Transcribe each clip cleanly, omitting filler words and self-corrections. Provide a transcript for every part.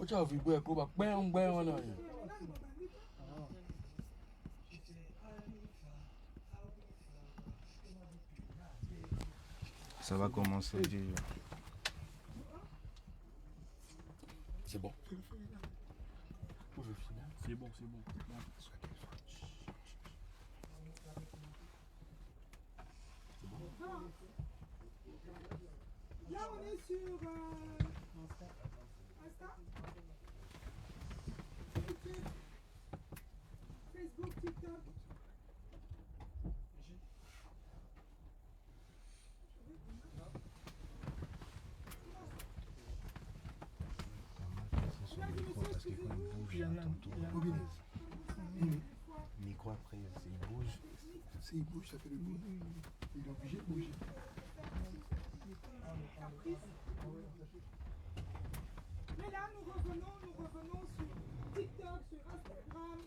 tu as vu quoi, ben, Ça va commencer déjà. C'est bon. C'est bon. Là, on est sur Insta, YouTube, Facebook, TikTok. Parce que quand il bouge, micro après, il bouge. S'il bouge, ça fait le bruit. Il est obligé de bouger. Mais là, nous revenons sur TikTok, sur Instagram,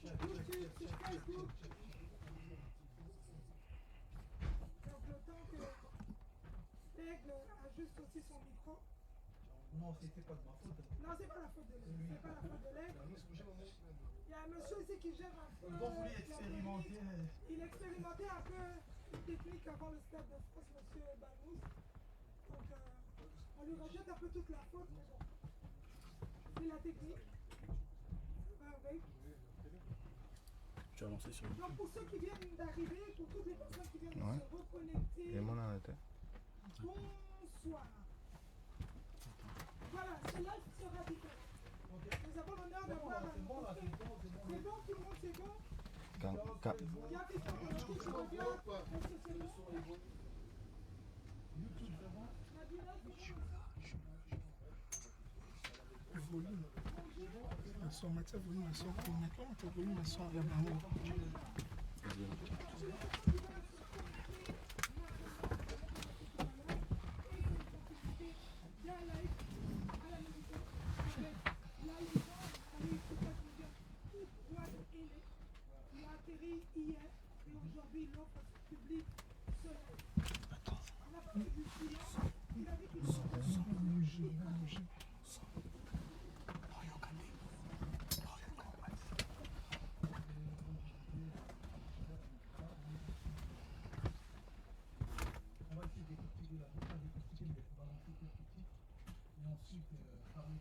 sur YouTube, sur Facebook. Donc le temps que l'aigle ajuste aussi son micro. Non, c'était pas de ma faute. Non, c'est pas la faute de l'aigle. C'est pas la faute de l'aigle. Il y a un monsieur ici qui gère un peu. Ils ont voulu expérimenter. Il expérimentait un peu une technique avant le Stade de France, monsieur Balmous. Donc on lui rejette un peu toute la faute, mais bon. C'est la technique. Oui. Tu as lancé sur Donc pour ceux qui viennent d'arriver, pour toutes les personnes qui viennent de se reconnecter, Et mon arrêté. bonsoir. Voilà, ce live sera différent. Nous avons l'honneur d'avoir un c'est bon, tout le monde, c'est bon. Il y a des gens qui regardent le société. Le volume. Le son, mettre le volume, le son. Maintenant, le volume, le son, il y a vraiment. Il a atterri hier et aujourd'hui l'offre publique se lève. On a parlé du silence. Il a dit qu'il faut bouger. On va essayer d'écouter la bouche, d'écouter les balancer petit et ensuite parler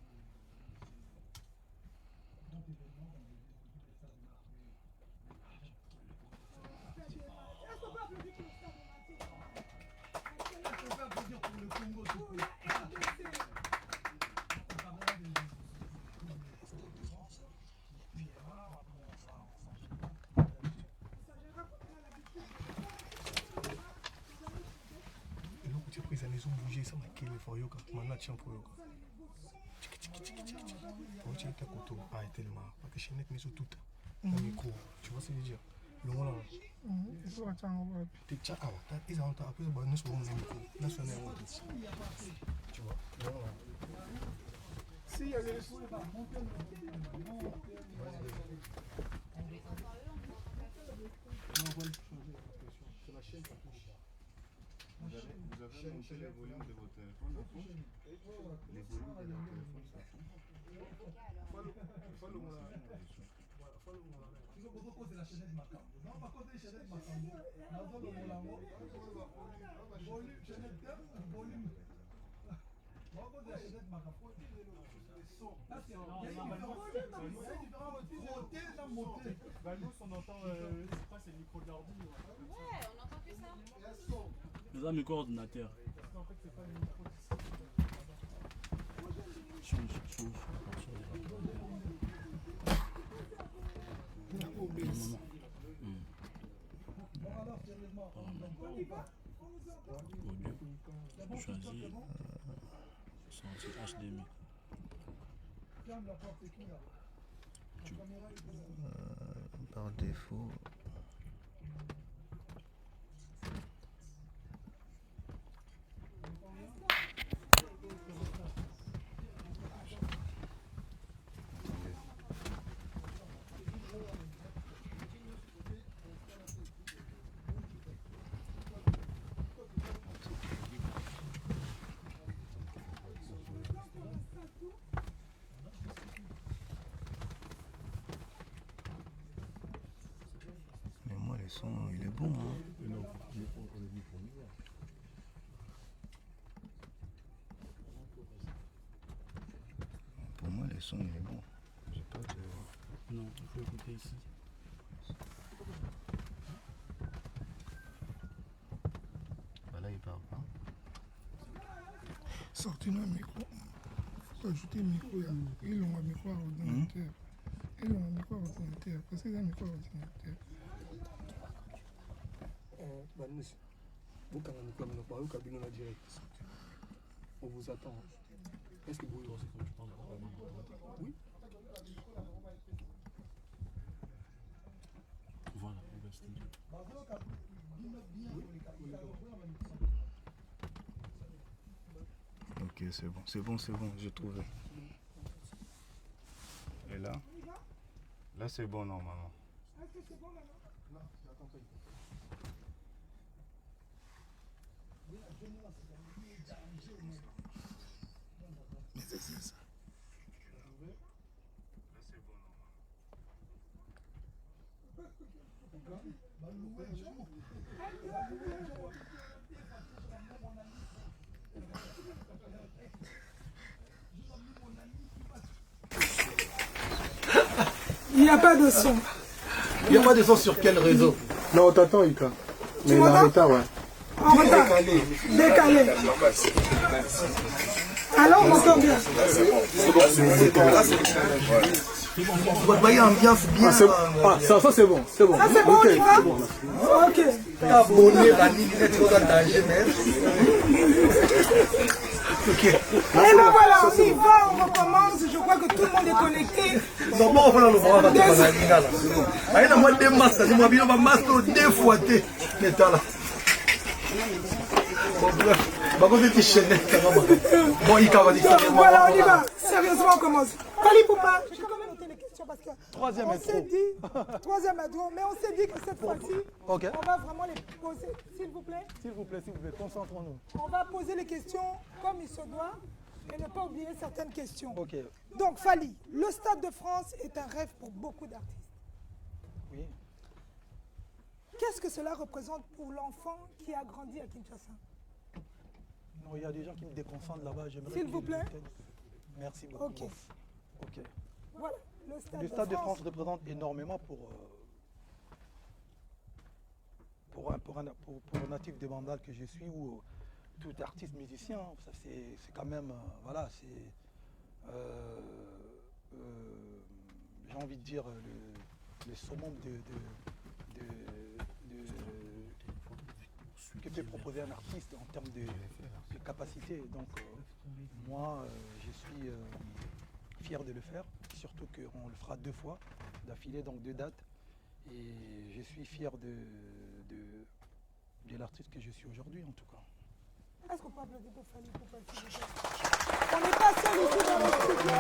d'autres événements dans les stades de Marseille. Est-ce qu'on peut applaudir pour le stade de Marseille? Est-ce qu'on peut applaudir pour le Congo Pour la RDC. Ils ont bougé, ça m'a créé le yoga. Maintenant, tiens pour yoga. Pour tiens ta couteau, pas tellement. Parce que chez net, mais sur tout. On est court. Tu vois ce que je veux dire? Le moment là. Il faut attendre. Tu es tchaka. Ils ont appris le bonus pour mon micro. Là, c'est un air. Tu vois? Si, il y a des. C'est la chaîne qui touche. Vous avez monté les volumes de votre téléphone, là? Les volumes de votre téléphone, ça touche. Valmous, on entend, c'est quoi, c'est le micro de l'ordi? Ouais, on entend que ça. Nous avons un micro ordinateur. En fait, c'est pas le micro. Change. Choisis sortie HDMI. Par défaut. Le son, il est bon. Hein. Non, on est venu pour nous. Pour moi, le son, il est bon. J'ai pas de... Non, il faut écouter ici. Bah là, il parle pas. Sorti-nous un micro. Faut ajouter le micro. Ils ont un micro à ordinateur. Ils ont un micro à ordinateur. Parce qu'ils ont un micro à ordinateur. Vanessa, vous quand même comme nous, vous cabine en direct. On vous attend. Est-ce que vous... Oui. Voilà, on va studio. Ok, c'est bon, j'ai trouvé. Et là? Là, c'est bon normalement. Est-ce que c'est bon maintenant? Non, j'attends pas. Mais c'est ça. Là, c'est bon Il n'y a pas de son. Il n'y a pas de son sur quel réseau? Non, on t'attend, Ika. Tu m'entends? ouais. En retard. Décalé. Alors, on m'entend bien. Vous voyez ambiance bien. Ça c'est bon, c'est bon. Ah, c'est bon, on y va? Ok. Abonné la ligne trop en danger, mais. Ok. Et ben voilà, on y va, on recommence. Je crois que tout le monde est connecté. Non, bon, on va le voir. Aïe, moi, des masques, moi, bien, on va masque deux fois. Bon, bref. Bon, voilà, on y va. Sérieusement, on commence. Fali Poupa, je vais quand même noter les questions parce que Troisième on s'est dit, troisième intro, mais on s'est dit que cette fois-ci, Ok. on va vraiment les poser. S'il vous plaît, S'il vous plaît, concentrons-nous. on va poser les questions comme il se doit et ne pas oublier certaines questions. Ok. Donc, Fali, le Stade de France est un rêve pour beaucoup d'artistes. Oui. Qu'est-ce que cela représente pour l'enfant qui a grandi à Kinshasa? Non, il y a des gens qui me déconcentrent là-bas. S'il vous plaît. Merci beaucoup. Ok. Ok. Voilà, le Stade, Le Stade de France représente énormément pour un natif de Bandal que je suis ou tout artiste musicien. Ça, c'est quand même, voilà, c'est, j'ai envie de dire, le summum que peut proposer un artiste en termes de capacité. Donc, moi, je suis fier de le faire, surtout qu'on le fera 2 fois d'affilée, donc 2 dates. Et je suis fier de l'artiste que je suis aujourd'hui, en tout cas. Est-ce qu'on peut applaudir pour Fali Poupa, s'il vous plaît? On n'est pas seul ici dans le studio.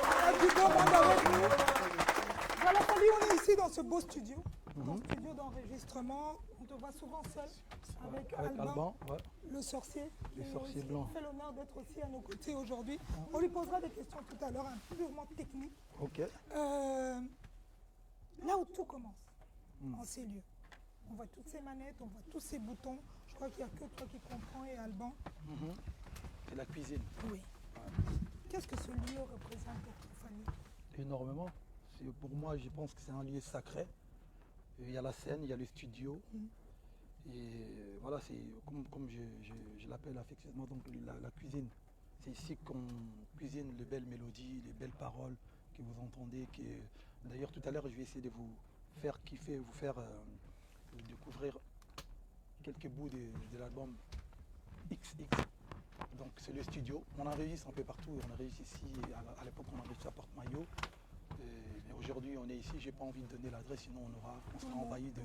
On a du beau monde avec nous. Voilà, Fali, on est ici dans ce beau studio. Dans ce studio d'enregistrement. On te voit souvent seul avec Alban, ouais. le sorcier. Le sorcier qui blanc. fait l'honneur d'être aussi à nos côtés aujourd'hui. On lui posera des questions tout à l'heure, purement techniques. Ok. Là où tout commence, en ces lieux. On voit toutes ces manettes, on voit tous ces boutons. Je crois qu'il n'y a que toi qui comprends et Alban. Et la cuisine. Oui. Qu'est-ce que ce lieu représente pour toi, Fanny? Énormément. Pour moi, je pense que c'est un lieu sacré. Il y a la scène, il y a le studio. Et voilà, c'est comme je l'appelle affectueusement, donc la cuisine. C'est ici qu'on cuisine les belles mélodies, les belles paroles que vous entendez. D'ailleurs, tout à l'heure, je vais essayer de vous faire kiffer, vous faire découvrir quelques bouts de l'album XX. Donc c'est le studio. On enregistre un peu partout. On enregistre ici. À l'époque, on enregistrait à Porte-Maillot. Mais aujourd'hui, on est ici. J'ai pas envie de donner l'adresse, sinon on sera envahi de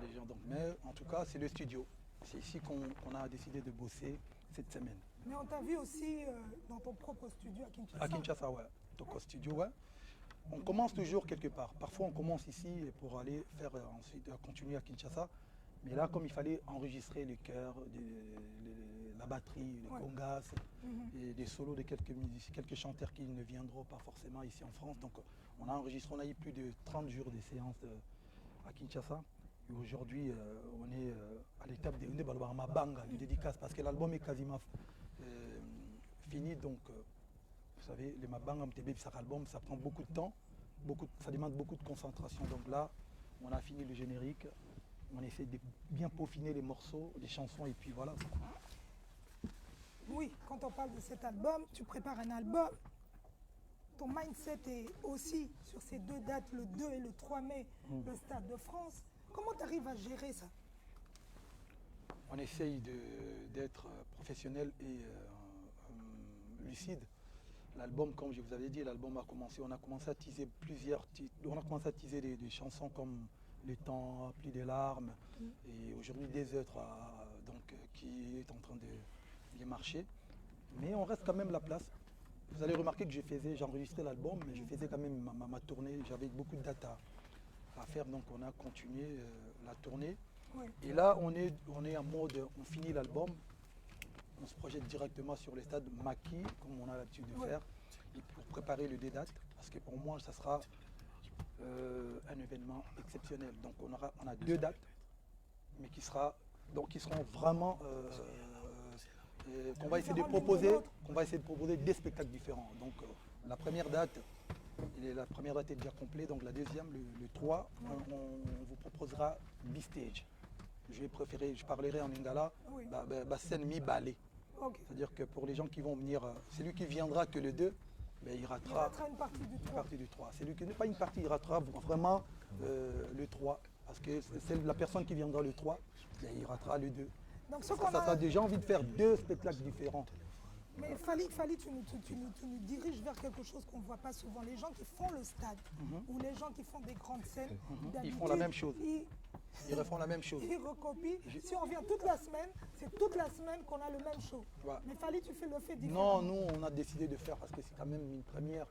des gens. Donc, mais en tout cas, c'est le studio. C'est ici qu'on a décidé de bosser cette semaine. Mais on t'a vu aussi dans ton propre studio à Kinshasa. À Kinshasa, ouais. Donc au studio, ouais. On commence toujours quelque part. Parfois, on commence ici pour aller faire ensuite continuer à Kinshasa. Mais là, comme il fallait enregistrer les chœurs, la batterie, les congas, et des solos de quelques musiciens, quelques chanteurs qui ne viendront pas forcément ici en France. Donc, on a enregistré, on a eu plus de 30 jours de séances à Kinshasa. Et aujourd'hui, on est à l'étape de Mabanga, de dédicace, parce que l'album est quasiment fini. Donc, vous savez, les Mabanga MTB, chaque album, ça prend beaucoup de temps, ça demande beaucoup de concentration. Donc là, on a fini le générique, on essaie de bien peaufiner les morceaux, les chansons, et puis voilà. Oui, quand on parle de cet album, tu prépares un album. Ton mindset est aussi sur ces deux dates, le 2 et le 3 mai, le Stade de France. Comment tu arrives à gérer ça? On essaye d'être professionnel et lucide. L'album, comme je vous avais dit, l'album a commencé, on a commencé à teaser plusieurs titres. On a commencé à teaser des chansons comme Le temps, Pluie des larmes, et aujourd'hui Des œuvres qui est en train de marcher. Mais on reste quand même la place. Vous allez remarquer que j'enregistrais l'album, mais je faisais quand même ma tournée. J'avais beaucoup de data à faire, donc on a continué la tournée. Oui. Et là, on est en mode, on finit l'album, on se projette directement sur les stades maquis, comme on a l'habitude de faire, et pour préparer le D-Date, parce que pour moi, ça sera un événement exceptionnel. Donc on a 2 dates, mais qui seront vraiment qu'on va essayer de proposer des spectacles différents. Donc la première date est déjà complète, donc la deuxième, le 3, on vous proposera B-Stage. Je parlerai en lingala, scène mi-ballet. Okay. C'est-à-dire que pour les gens qui vont venir, celui qui viendra que le 2, il ratera une partie du 3. Celui qui n'est pas une partie, il ratera vraiment le 3. Parce que c'est la personne qui viendra le 3, il ratera le 2. Donc, ça a déjà envie de faire 2 spectacles différents. Mais Fally, tu nous diriges vers quelque chose qu'on ne voit pas souvent. Les gens qui font le stade ou les gens qui font des grandes scènes, ils font la même chose. Ils refont la même chose. Ils recopient. Si on vient toute la semaine, c'est toute la semaine qu'on a le même show. Ouais. Mais Fally, tu fais le fait différent. Non, nous, on a décidé de faire, parce que c'est quand même une première.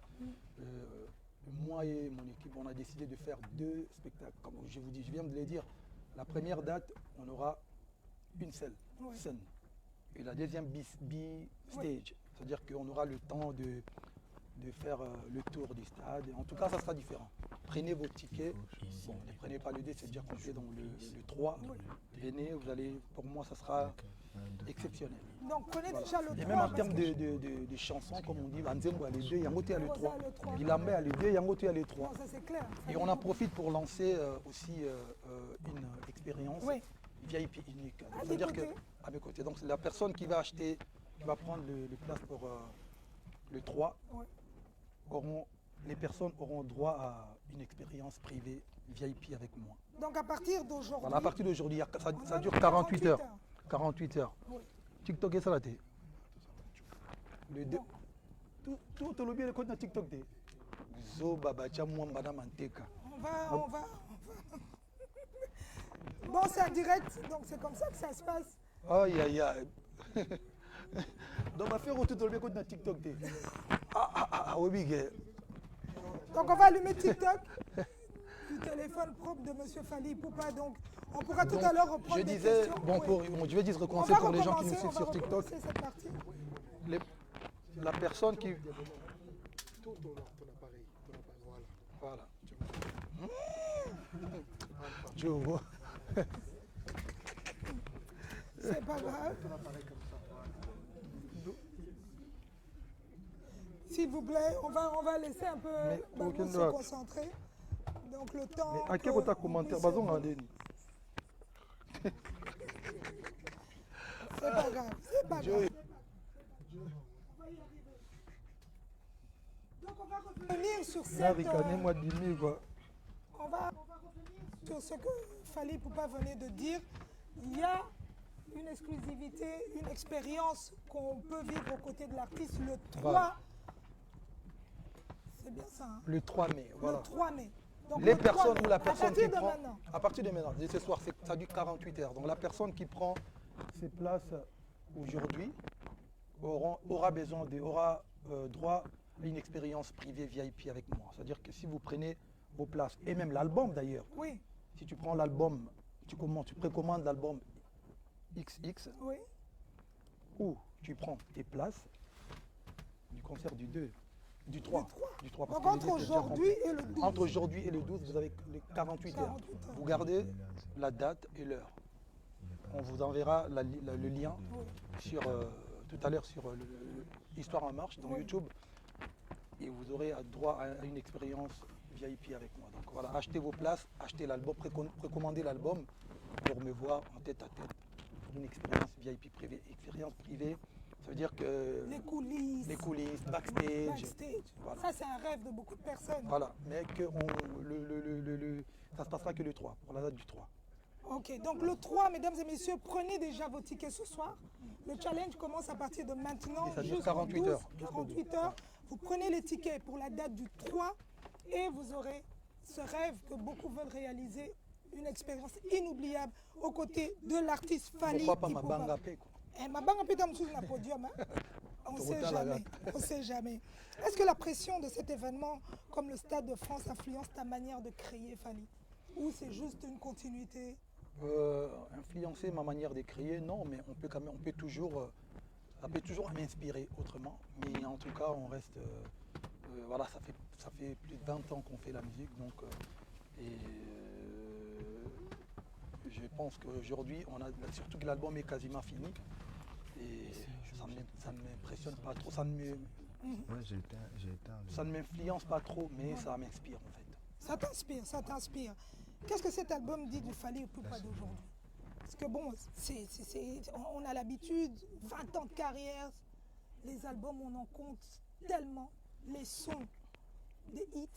Moi et mon équipe, on a décidé de faire 2 spectacles. Comme je vous dis, je viens de le dire. La première date, on aura une seule scène. Et la deuxième B-Stage. C'est-à-dire qu'on aura le temps de faire le tour du stade. En tout cas, ça sera différent. Prenez vos tickets. Bon, ne prenez pas le 2, c'est déjà compté dans le 3. Venez, pour moi, ça sera exceptionnel. Donc prenez déjà le 3. Et même en termes de chansons, comme on dit, Vanzembo a le 2, Yangote a le 3. Guilambe a le 2, Yangote a le 3. Non, ça c'est clair. Et on en profite pour lancer aussi une expérience VIP unique. C'est-à-dire que, à mes côtés, donc c'est la personne qui va acheter, qui va prendre le place pour le 3, les personnes auront droit à une expérience privée VIP avec moi. Donc à partir d'aujourd'hui. Voilà, à partir d'aujourd'hui, ça dure 48 heures. 48 heures. Oui. TikTok est ça là. Le 2. Tout le bien le compte de TikTok. On va. Bon, c'est en direct, donc c'est comme ça que ça se passe. Aïe, aïe, aïe. Donc, on va faire tout le bien compte de TikTok. Oui, donc, on va allumer TikTok du téléphone propre de M. Fally Ipupa. Donc, on pourra tout à l'heure reprendre des questions. Je vais dire recommencer pour les gens qui nous suivent sur TikTok. La personne qui... Ton appareil, voilà. Je vois. C'est pas grave. S'il vous plaît, on va laisser un peu se concentrer. Donc le temps. Mais à quel moment commentaire bazon en ligne? C'est pas grave, c'est pas grave. Donc on va revenir sur cette. On va revenir sur ce que Fally Ipupa venait de dire. Il y a une exclusivité, une expérience qu'on peut vivre aux côtés de l'artiste le 3. Voilà. C'est bien ça. Hein? Le 3 mai. Voilà. Le 3 mai. Donc les personnes ou la personne qui prend. Maintenant. À partir de maintenant, dès ce soir, ça dure 48 heures. Donc la personne qui prend ses places aujourd'hui aura droit à une expérience privée VIP avec moi. C'est-à-dire que si vous prenez vos places, et même l'album d'ailleurs, si tu prends l'album, tu précommandes l'album XX, ou tu prends tes places du concert du 2, Du 3. Du 3. Du 3 Donc que entre les dates sont aujourd'hui déjà et le 12. complètes. Entre aujourd'hui et le 12, vous avez les 48 heures. 48 heures. Vous gardez la date et l'heure. On vous enverra le lien sur, tout à l'heure sur Histoire en marche dans Oui. YouTube. Et vous aurez droit à une expérience VIP avec moi. Donc voilà, achetez vos places, achetez l'album, précommandez l'album pour me voir en tête à tête pour une expérience VIP privée. Expérience privée, ça veut dire que Les coulisses. les coulisses, backstage, Backstage. Voilà. Ça, c'est un rêve de beaucoup de personnes. voilà. Mais que ça se passera que le 3, pour la date du 3. Ok, donc le 3, mesdames et messieurs, prenez déjà vos tickets ce soir. Le challenge commence à partir de maintenant Et ça dure jusqu'au 48 12, heures. 48 heures. Vous prenez les tickets pour la date du 3 et vous aurez ce rêve que beaucoup veulent réaliser, une expérience inoubliable aux côtés de l'artiste Fally. Pourquoi pas ma Ipupa. banga paix, quoi. Ma banga peut être sur le podium. Hein? On ne sait Trop tard, la jamais. gâte. On sait jamais. Est-ce que la pression de cet événement, comme le Stade de France, influence ta manière de créer, Fally? Ou c'est juste une continuité? Influencer ma manière d'écrire, non, mais on peut quand même, ça peut toujours m'inspirer autrement. Mais en tout cas, on reste, voilà, ça fait plus de 20 ans qu'on fait la musique, donc, je pense qu'aujourd'hui, surtout que l'album est quasiment fini, et ça ne m'impressionne pas trop, ça ne m'influence pas trop, mais ça m'inspire en fait. Ça t'inspire, ça t'inspire. Qu'est-ce que cet album dit du Fally Ipupa d'aujourd'hui? Parce que bon, on a l'habitude, 20 ans de carrière, les albums, on en compte tellement, les sons, des hits.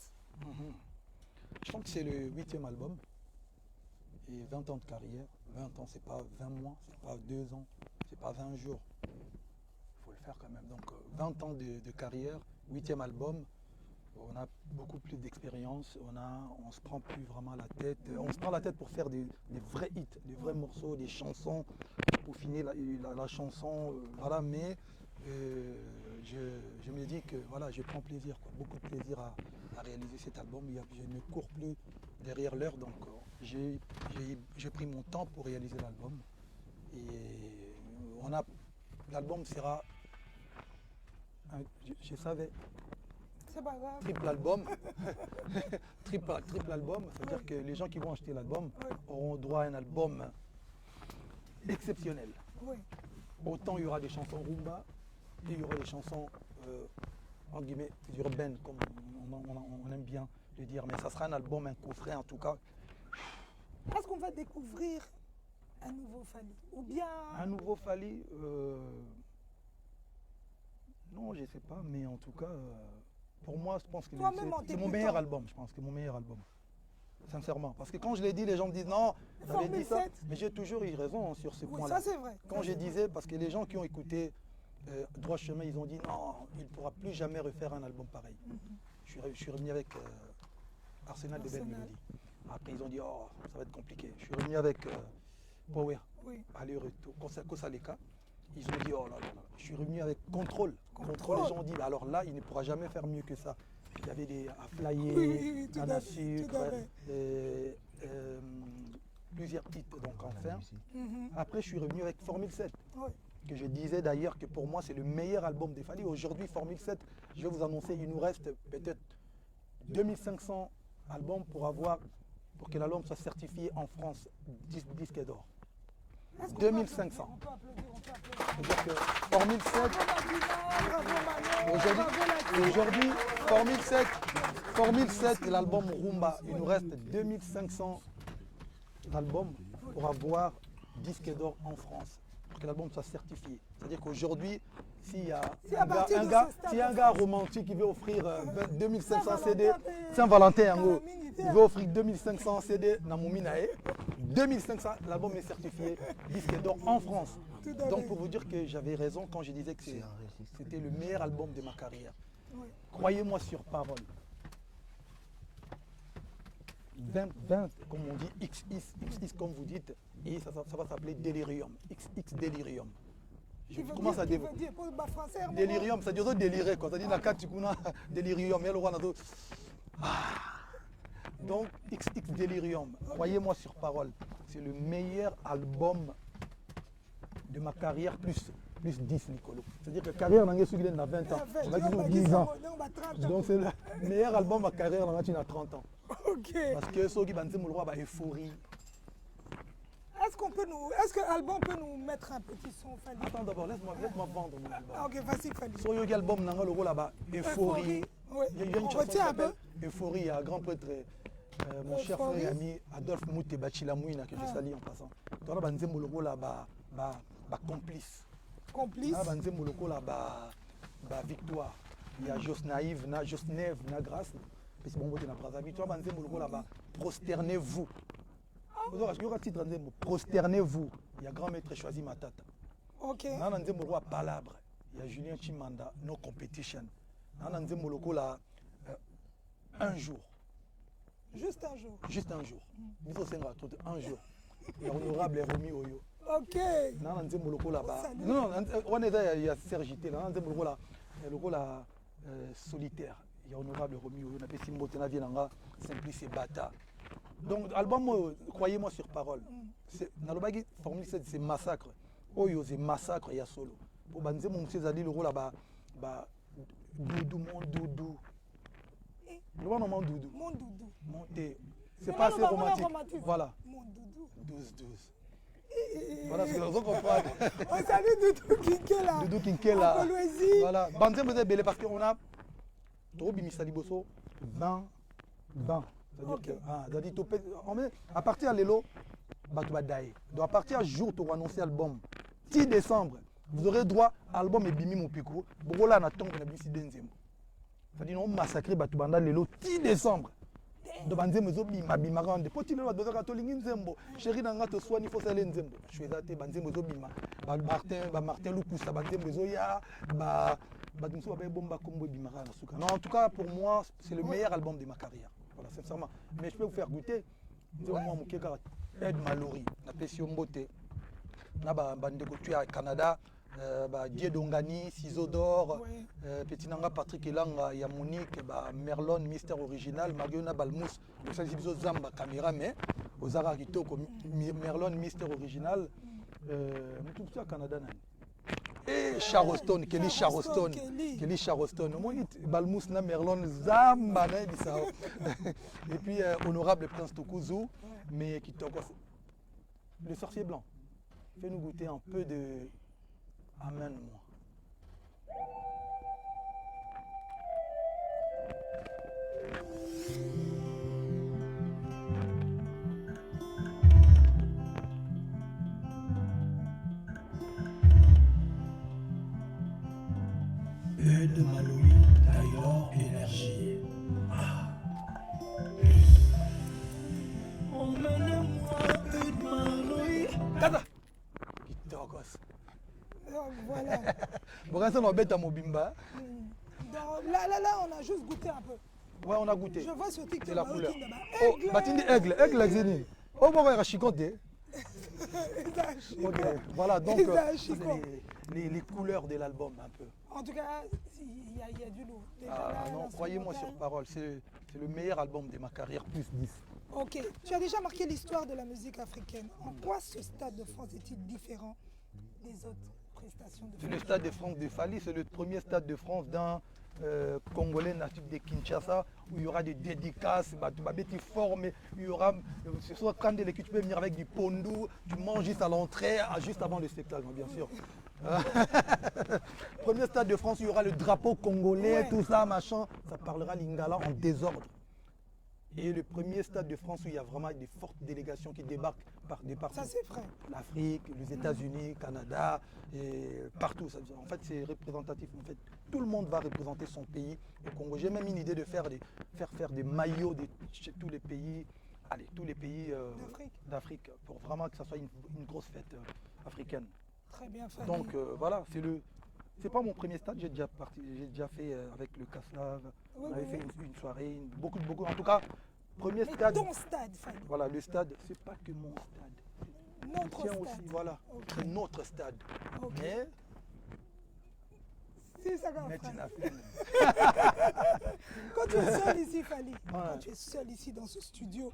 Je pense que c'est le 8e album. Et 20 ans de carrière, 20 ans, c'est pas 20 mois, c'est pas 2 ans, c'est pas 20 jours. Il faut le faire quand même. Donc 20 ans de carrière, 8e album, on a beaucoup plus d'expérience, on se prend plus vraiment la tête. On se prend la tête pour faire des vrais hits, des vrais morceaux, des chansons, pour finir la chanson, voilà, mais je me dis que voilà, je prends plaisir, quoi, beaucoup de plaisir à réaliser cet album. Je ne cours plus derrière l'heure, donc j'ai pris mon temps pour réaliser l'album. Et l'album sera, je savais, C'est pas grave. triple album. triple album, c'est-à-dire que les gens qui vont acheter l'album auront droit à un album exceptionnel. Oui. Autant il y aura des chansons rumba et il y aura des chansons en guillemets urbaines, comme on aime bien le dire. Mais ça sera un album, un coffret en tout cas. Est-ce qu'on va découvrir un nouveau Fally? Ou bien... Un nouveau Fally, non, je ne sais pas, mais en tout cas, pour moi, je pense que Toi-même, en c'est mon meilleur t'écoutant. album. Je pense que mon meilleur album. Sincèrement. Parce que quand je l'ai dit, les gens me disent non, vous avez dit ça. 47. Mais j'ai toujours eu raison sur ce Oui, point-là. ça c'est vrai. Quand je disais, parce que les gens qui ont écouté Droit Chemin, ils ont dit non, il ne pourra plus jamais refaire un album pareil. Je suis revenu avec Arsenal de Belle Arsenal. Mélodie. Après, ils ont dit oh, ça va être compliqué. Je suis revenu avec Power, Oui. aller-retour, Kosaleka. Ils ont dit oh là là là. Je suis revenu avec Contrôle. Contrôle, les gens ont dit alors là, il ne pourra jamais faire mieux que ça. Il y avait des à flyer, Oui, tout canne à à fait, sucre, tout à fait. plusieurs titres donc enfin. Mhm. Après, je suis revenu avec Formule 7, Oui. que je disais d'ailleurs que pour moi, c'est le meilleur album des Fally. Aujourd'hui, Formule 7, je vais vous annoncer, il nous reste peut-être 2500 albums pour que l'album soit certifié en France, disque d'or. Est-ce qu'on 2500. peut applaudir, on peut applaudir. C'est-à-dire que Formule 7, Bravo Manon, bravo aujourd'hui, Formule 7 et l'album Rumba, il nous reste 2500 albums pour avoir disque d'or en France, pour que l'album soit certifié. C'est-à-dire qu'aujourd'hui, s'il y a Si à partir de ce stade s'il y a un de gars France- romantique qui veut offrir 2500 Saint-Valentin, CD, mais- Saint-Valentin, en gros, Calamine, il veut offrir 2500 CD dans mon minae, 2500, l'album est certifié disque d'or en France. Tout à Donc fait. pour vous dire que j'avais raison quand je disais que c'était le meilleur album de ma carrière. Oui. Croyez-moi sur parole. 20, comme on dit, XX comme vous dites, et ça va s'appeler Delirium, XX Delirium. Je Qui veut commence dire, à qui développer. veut dire, pour le bas français, Armand? Delirium, ça dit délirer quoi. Ça dit Delirium. Donc XX Delirium, croyez-moi sur parole, c'est le meilleur album de ma carrière, plus plus 10 Nicolo. C'est-à-dire que la carrière n'a pas à 20 ans. On va dire 10 ans. Donc c'est le meilleur album de ma carrière, on a 30 ans. Ok. Parce que ceux qui ont une euphorie. Est-ce que l'album peut nous mettre un petit son, Fali? Attends d'abord, laisse-moi vendre mon album. Ah, ok, vas-y, Fali. Sur le album, on a le rôle là-bas, euphorie. Oui. Il y a une On chanson qui retient un peu. s'appelle Euphorie, il y a un grand prêtre, mon cher frère et ami Adolphe Mouté Bachilamouina, que je salue en passant. Tu as un rôle là-bas, complice. Complice. Il y a un rôle là-bas, victoire. Il y a Jos Naïve, Jos Nève, Grâce. Puis c'est bon, tu as un rôle là-bas, prosternez-vous. Prosternez-vous. Il y a grand maître choisi Matata. Ok. Il y a un palabre. Il y a Julien Chimanda, No Competition. Il y a un jour. Juste un jour. Juste un jour. Un jour. Il y a honorable Romy Oyo. Ok. Non, on est il y a Sergité. Le rôle solitaire. Il y a honorable Romy Oyo. On a Simbotena Vienanga, Simplice et Bata. Donc, l'album, croyez-moi sur parole. Nalobagi formule c'est massacre. Oyo, c'est massacre, il y a solo. Pour Banze, mon monsieur Zali, le rôle là-bas, Doudou, mon Doudou. Le rôle mon Doudou. Mon Doudou. C'est pas assez romantique. Voilà. Mon Doudou. 12. Voilà ce que nous comprendre. On salue Doudou Kinkela. Doudou Kinkela. Voilà. Banze, vous êtes belé parce qu'on a trop bimisali bosso 20. C'est-à-dire que à partir de l'élo, donc à partir du jour où tu vas annoncer l'album, 10 décembre, vous aurez droit à l'album et Bimi Mopiko. Beaucoup là, on attend que vous Denzembo. C'est-à-dire qu'on massacre Batubanda l'élo 10 décembre. Donc Banzembo Zobima, Bimarande. Petit là, doit être Nzembo. Chéri Nanga te soigne, il faut aller Nzembo. Je suis daté, Banzembo Zobima. Martin Lukusa, Banzembo Zoya, non, en tout cas, pour moi, c'est le meilleur album de ma carrière. Voilà, sincèrement. Mais je peux vous faire goûter. Moi, Ed Mallory, na Pession Mbote, na Bandeko tu à Canada, Dieu Dongani, Ciseaux d'or, Petit Nanga Patrick Elanga, il y a Monique, Merlon, Mystère Original, Mariona Balmous, le Sazibizo Zamba, caméra, mais aux Arakito, Merlon, Mystère Original, tout ça à Canada. Et Charleston, Kelly Charleston, Kelly Charleston. Balmous na Merlon Zamba, et puis honorable Prince Tokuzu, mais qui toque le sorcier blanc. Fais-nous goûter un peu de Amène-moi. De Maloui, Taylor, énergie. Emmène-moi, de Maloui. Kata! Kitokos. Voilà. Bon, quand on bête à Mobimba. Là, on a juste goûté un peu. Ouais, on a goûté. Je vois sur TikTok. C'est la couleur. Oh, Batindi aigle, aigle Xeni. Oh, bon, on va chicoter. Ok, voilà donc les couleurs de l'album un peu. En tout cas, il y a du lourd. Non, croyez-moi sur parole, c'est le meilleur album de ma carrière, plus 10. Ok, tu as déjà marqué l'histoire de la musique africaine. En quoi ce Stade de France est-il différent des autres prestations de C'est le Stade de France de Fali, c'est le premier Stade de France d'un Congolais natif de Kinshasa, où il y aura des dédicaces, tu formes, il y aura, ce soit quand tu peux venir avec du pondou, tu manges juste à l'entrée, juste avant le spectacle, bien sûr. Premier Stade de France, il y aura le drapeau congolais, tout ça, machin, ça parlera lingala en désordre. Et le premier Stade de France où il y a vraiment des fortes délégations qui débarquent de partout. Ça c'est vrai. L'Afrique, les États-Unis, le Canada, et partout. En fait, c'est représentatif. En fait, tout le monde va représenter son pays au Congo. J'ai même une idée de faire des maillots de tous les pays, d'Afrique, pour vraiment que ça soit une grosse fête africaine. Très bien fait. Donc voilà, c'est pas mon premier stade, j'ai déjà fait avec le Caslav, on avait fait une soirée, beaucoup, en tout cas, premier stade. Ton stade, Fali. Voilà, le stade, c'est pas que mon stade. Notre stade. Aussi, voilà, c'est notre stade. Okay. Mais c'est ça qu'on fait. Quand tu es seul ici, Fali, quand tu es seul ici dans ce studio,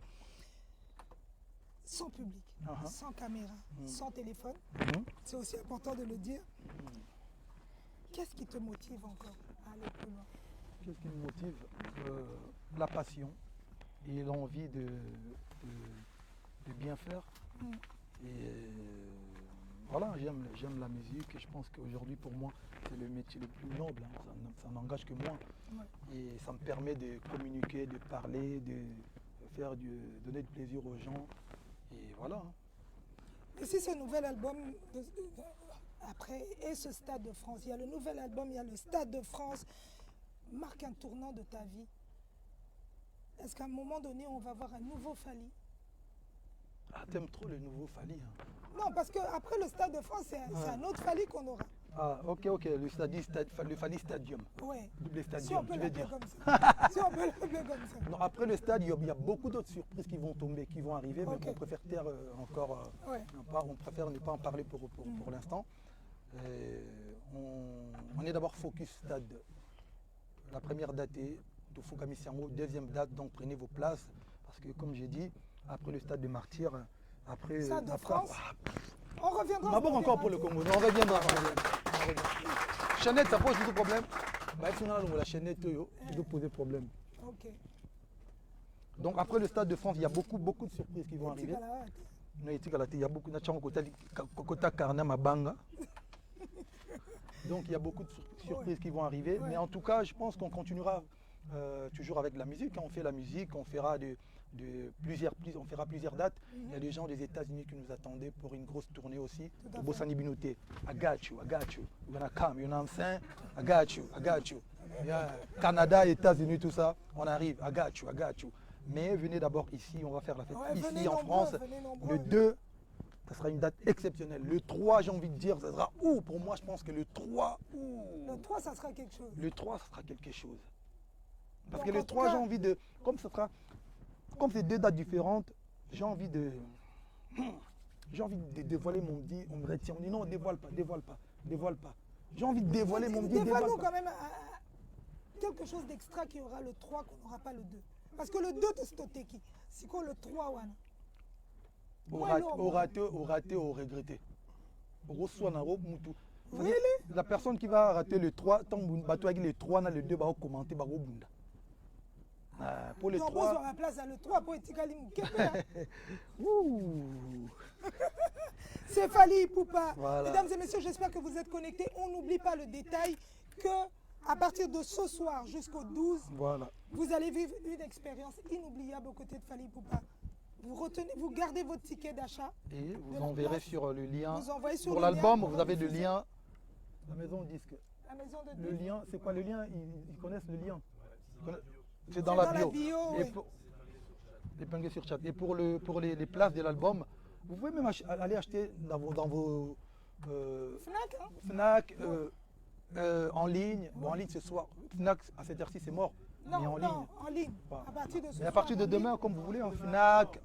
sans public, sans caméra, sans téléphone. Mhm. C'est aussi important de le dire. Qu'est-ce qui te motive encore à aller plus loin? Qu'est-ce qui me motive? La passion et l'envie de bien faire. Mm. Et voilà, j'aime la musique et je pense qu'aujourd'hui pour moi c'est le métier le plus noble, hein. Ça n'engage que moi. Ouais. Et ça me permet de communiquer, de parler, de donner du plaisir aux gens. Et voilà. Hein. Et si ce nouvel album, après, et ce Stade de France, il y a le nouvel album, il y a le Stade de France, marque un tournant de ta vie. Est-ce qu'à un moment donné, on va voir un nouveau Fally? Ah, t'aimes trop le nouveau Fally. Hein. Non, parce qu'après le Stade de France, c'est un autre Fally qu'on aura. Ah, ok, le Fally Stadium. Ouais. Double Si Stadium, on peut tu veux l'appeler dire. comme ça. Si on peut l'appeler comme ça. Non, après le Stadium, il y a beaucoup d'autres surprises qui vont tomber, qui vont arriver, mais Ok. on préfère taire encore. Ouais. On préfère ne pas en parler pour l'instant. On est d'abord focus Stade. La première date est de Fukamisango, deuxième date, donc prenez vos places. Parce que comme j'ai dit, après le Stade de Martyrs, après. Stade de après- France. On reviendra. D'abord encore pour le Congo, on reviendra. Chaînette, ça pose du problème. Bah, finalement, la chaînette, il doit poser problème. Ok. Donc après le Stade de France, il y a beaucoup de surprises qui vont arriver. Tigala, Il y a beaucoup de Karna Mabanga. Donc il y a beaucoup de surprises qui vont arriver. Ouais. Mais en tout cas, je pense qu'on continuera toujours avec la musique. On fait la musique, on fera on fera plusieurs dates. Il y a des gens des États-Unis qui nous attendaient pour une grosse tournée aussi. à fait. Bossani Binoté, I got you. You're gonna come, you know what I'm saying? I got you. Yeah. Canada, États-Unis, tout ça, on arrive, I got you. Mais venez d'abord ici, on va faire la fête Ouais, venez ici en nombreux, France. venez nombreux. Le 2, ça sera une date exceptionnelle. Le 3, j'ai envie de dire, ça sera où? Pour moi, je pense que le 3, Le 3, ça sera quelque chose. le 3, ça sera quelque chose. Parce Donc, que en le tout 3, cas- j'ai envie de. Comme c'est deux dates différentes, j'ai envie de. J'ai envie de dévoiler mon dit. On me retient. On dit non, dévoile pas. J'ai envie de dévoiler mon dit. Dévoile-nous quand même quelque chose d'extra qui aura le 3 qu'on n'aura pas le 2. Parce que le 2, c'est Stoteki. C'est quoi le 3, Wana? Au raté, au regretté. Really? La personne qui va rater le 3, tant que le 3, le 2 va commenter. Pour le Donc, on 3. pose la place à le 3 pour Etikali Moukepe. Ouh. C'est Fally Ipupa. Voilà. Mesdames et messieurs, j'espère que vous êtes connectés. On n'oublie pas le détail que à partir de ce soir jusqu'au 12, Voilà. vous allez vivre une expérience inoubliable aux côtés de Fally Ipupa. Vous gardez votre ticket d'achat. Et vous De la enverrez place. sur le lien. Vous envoyez sur Pour le lien l'album, pour vous avez le diffuser. lien. La maison disque. La maison de Le disques. lien, c'est quoi le lien? Ils connaissent le lien. C'est C'est dans la bio. Et oui. pour, épinglé sur chat. Et pour les places de l'album, vous pouvez même aller acheter dans vos Fnac, hein? Fnac, en ligne. Bon, en ligne ce soir. Fnac, à cette heure-ci, c'est mort. Non, mais en non, ligne. en ligne. Voilà. À partir de ce Mais à partir de soir, en demain, comme vous voulez, en Fnac. ligne.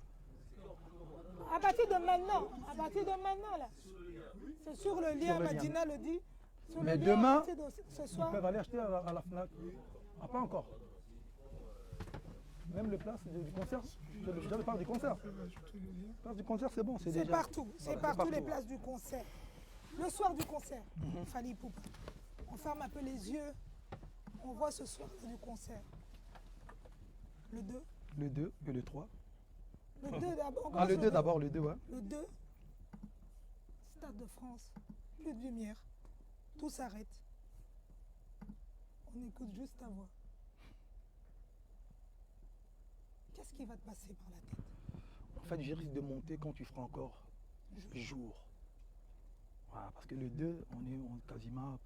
À partir de maintenant. À partir de maintenant, là. C'est sur le lien, le lien. Madina le dit. Sur Mais le lien, demain, à partir de ce Ils soir. peuvent aller acheter à la Fnac. Ah, pas encore. Même les places du concert. Je parle du concert. Les places du concert, c'est bon. C'est déjà. partout. C'est Voilà, partout les places du concert. Le soir du concert, Fally Ipupa. On ferme un peu les yeux. On voit ce soir du concert. Le 2. Le 2 et le 3. Le 2 d'abord. on Ah, commence le 2 d'abord, le 2, ouais. Le 2. Stade de France. Plus de lumière. Tout s'arrête. On écoute juste ta voix. Qu'est-ce qui va te passer par la tête? En fait, je risque de monter quand tu feras encore jour. Voilà, parce que le 2, on est quasiment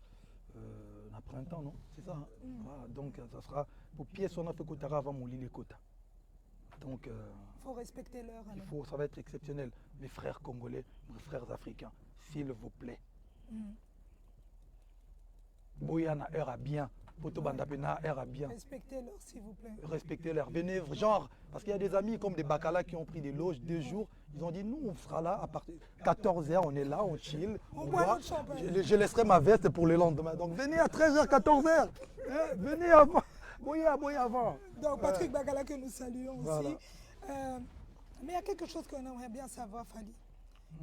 à printemps, non? C'est ça, hein? Voilà, donc ça sera pour pièce on a fait Kotara avant mon lit les quotas. Donc Il faut respecter l'heure. alors. ça va être exceptionnel. Mes frères congolais, mes frères africains, s'il vous plaît. Boyana heure à bien. Poto Bandapena heure à bien. Respectez l'heure, s'il vous plaît. Respectez leur. Venez, genre, parce qu'il y a des amis comme des Bacala qui ont pris des loges 2 jours. Ils ont dit, nous, on sera là à partir de 14h, on est là, on chill. On boit notre champagne. Je laisserai ma veste pour le lendemain. Donc venez à 13h, 14h. Venez avant. Boyez avant. Donc Patrick Bagala que nous saluons Voilà. aussi. Mais il y a quelque chose qu'on aimerait bien savoir, Fally.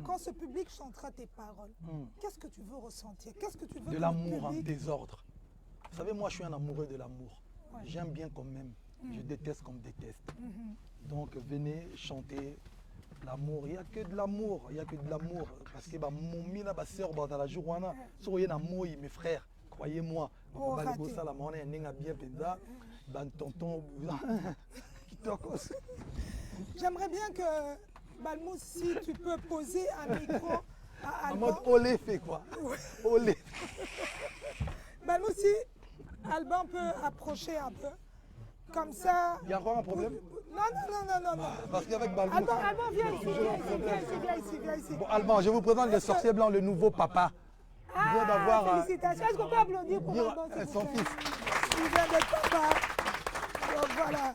Quand ce public chantera tes paroles, qu'est-ce que tu veux ressentir? Qu'est-ce que tu veux De que le l'amour en public- désordre. Vous savez, moi, je suis un amoureux de l'amour. Ouais. J'aime bien qu'on m'aime. Je déteste qu'on me déteste. Mhm. Donc, venez chanter l'amour. Il n'y a que de l'amour. Il n'y a que de l'amour. Parce que mon mina, ma soeur, dans la journée, soyez amour, mes frères. Croyez-moi. Oh, raté. J'aimerais bien que, Balmous, si tu peux poser un micro à En Alban. mode olé fait quoi. Olé. Balmous, si Alban peut approcher un peu. Comme ça. Il y a encore un problème? Non. Parce qu'avec Balmous. Alban, viens ici, viens ici. Bon, Alban, je vous présente le sorcier blanc, le nouveau papa. Il vient d'avoir. Félicitations. Est-ce qu'on peut applaudir pour dire Alban, s'il vous son plaît? fils. Il vient d'être papa. Donc voilà.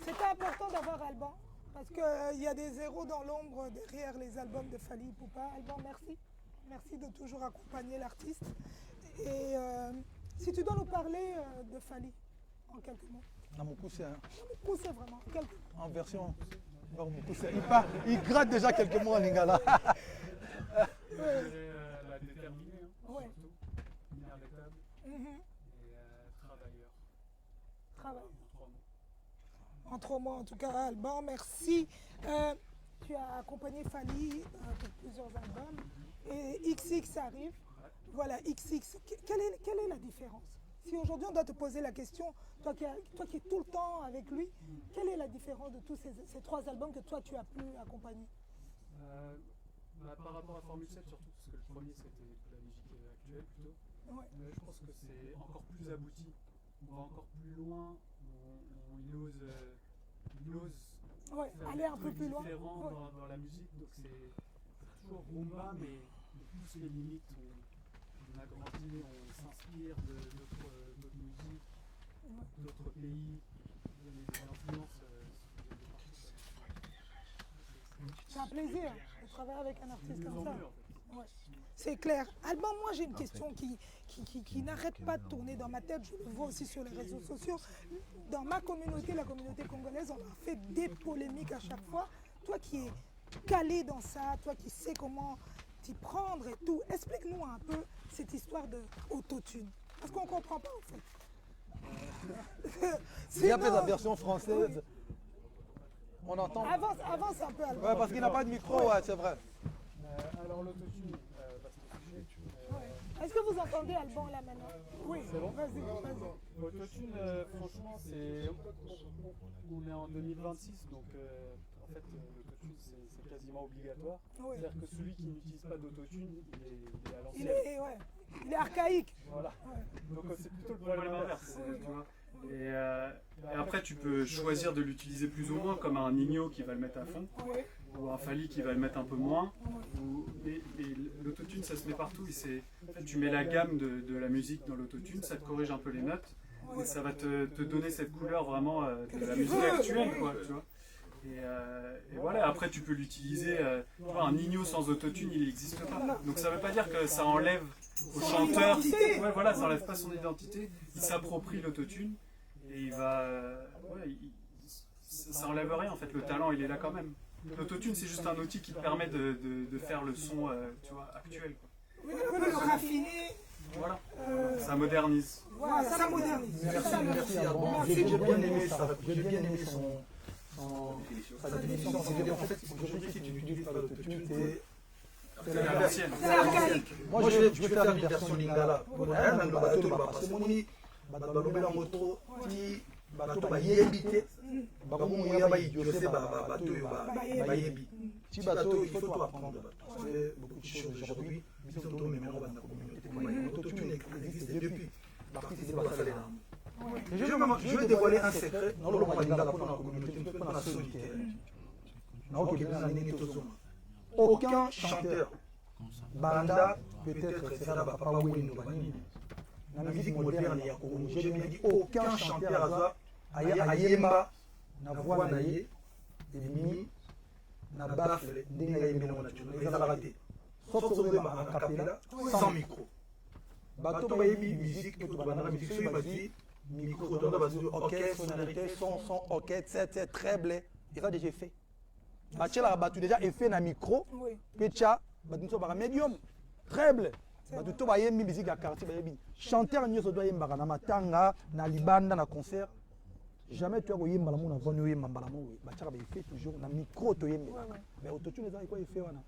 C'était important d'avoir Alban. Parce qu'il y a des zéros dans l'ombre derrière les albums de Fally Ipupa. Alban, merci. Merci de toujours accompagner l'artiste. Et si tu dois nous parler de Fally en quelques mots. Non, mon coup, c'est Poussez vraiment, en quelques mots. en version. Non, mon coup, c'est- il gratte déjà quelques mots en lingala. La déterminée, hein, Ouais. surtout. Inarrêtable Mhm. et travailleur. Travail. En 3 mots. En 3 mois, en tout cas, Alban, merci. Tu as accompagné Fally pour plusieurs albums. Et XX arrive. Voilà, XX. Quelle est la différence? Si aujourd'hui on doit te poser la question, toi qui es tout le temps avec lui, quelle est la différence de tous ces 3 albums que toi tu as pu accompagner? Par rapport à Formule 7 surtout, parce que le premier c'était de la musique actuelle plutôt. Ouais. Je pense que c'est encore plus abouti. On va encore plus loin. Il ose Ouais, faire aller des un peu trucs plus loin. différents Ouais. dans la musique. Donc c'est toujours rumba, mais on pousse les limites. On agrandit, on s'inspire d'autres musiques, d'autres pays. Il y a des influences. C'est un plaisir de travailler avec un artiste De mieux comme en ça. mieux, en fait. Ouais. C'est clair. Alban, moi j'ai une question qui n'arrête pas de tourner dans ma tête. Je le vois aussi sur les réseaux sociaux. Dans ma communauté, la communauté congolaise, on a fait des polémiques à chaque fois. Toi qui es calé dans ça, toi qui sais comment t'y prendre et tout, explique-nous un peu cette histoire de autotune. Parce qu'on ne comprend pas en fait. Il y a peut-être la Sinon- version française. On entend. Avance un peu, Alban. Ouais, parce qu'il n'a pas de micro, ouais, c'est vrai. Alors l'autotune, Est-ce que vous entendez Alban là maintenant? Oui, vas-y. l'autotune, franchement, on est en 2026, donc en fait, l'autotune, c'est quasiment obligatoire. Oui. C'est-à-dire que celui qui n'utilise pas d'autotune, il est à Il l'ancienne. est archaïque. Voilà. Donc c'est plutôt le problème inverse. Tu vois. Et après, tu peux choisir de l'utiliser plus ou moins, comme un Nino qui va le mettre à fond, Oui. ou un Fally qui va le mettre un peu moins. Mais l'autotune, ça se met partout. En fait, tu mets la gamme de la musique dans l'autotune, ça te corrige un peu les notes, et ça va te donner cette couleur vraiment de la musique actuelle, quoi, tu vois. Et voilà, après tu peux l'utiliser. Tu vois, un Nino sans autotune, il n'existe pas. Donc ça ne veut pas dire que ça enlève au chanteur. Ouais, voilà, ça enlève pas son identité. Il s'approprie l'autotune et il va. Ça enlève rien en fait. Le talent, il est là quand même. L'autotune, c'est juste un outil qui te permet de faire le son, tu vois, actuel, quoi. Un peu le raffiner. Voilà, ça modernise. Voilà, ça modernise. Merci Alban. J'ai bien aimé ça. J'ai bien aimé sa définition. En fait, aujourd'hui, si tu n'utilises pas l'autotune, C'est la l'ancienne. C'est archaïque. moi, je vais faire une version lingala. Parce que moni, balobela moto, ti bato bayebi te, bakomo ya bayidiose bato oyo bayebi. Ti bato, il faut tout apprendre. Parce que beaucoup de choses aujourd'hui, biso to memero banda communauté moyenne. L'autotune existe depuis. L'artiste c'est pas ça les larmes. Je vais dévoiler un secret dans le monde lingala pour la communauté, pour la solitaire. Aucun chanteur banda peut-être sera papa Wino Banini. La musique moderne ya Congo, j'ai bien dit aucun chanteur ayemba na voix na ye et na baffle ndenge ayembi na naturel ezalaka te. Sauf que a cappella sans micro. Bato bayebi musique to bana musique soki badi micro to badi orchestre sonorité son ok c'est très blé. Il a déjà fait. Bachela batu déjà effet na micro. Oui. Pecha batu so ba médium. Treble. Batu to ba yembi musique à quartier ba yebi. Chanteur nyoso doit yemba na matanga, na libanda na concert. Jamais tu as voyé Malamou na venu yemba Malamou. Bachela ba effet toujours na micro to yemba. Mais autotune ça quoi effet wana.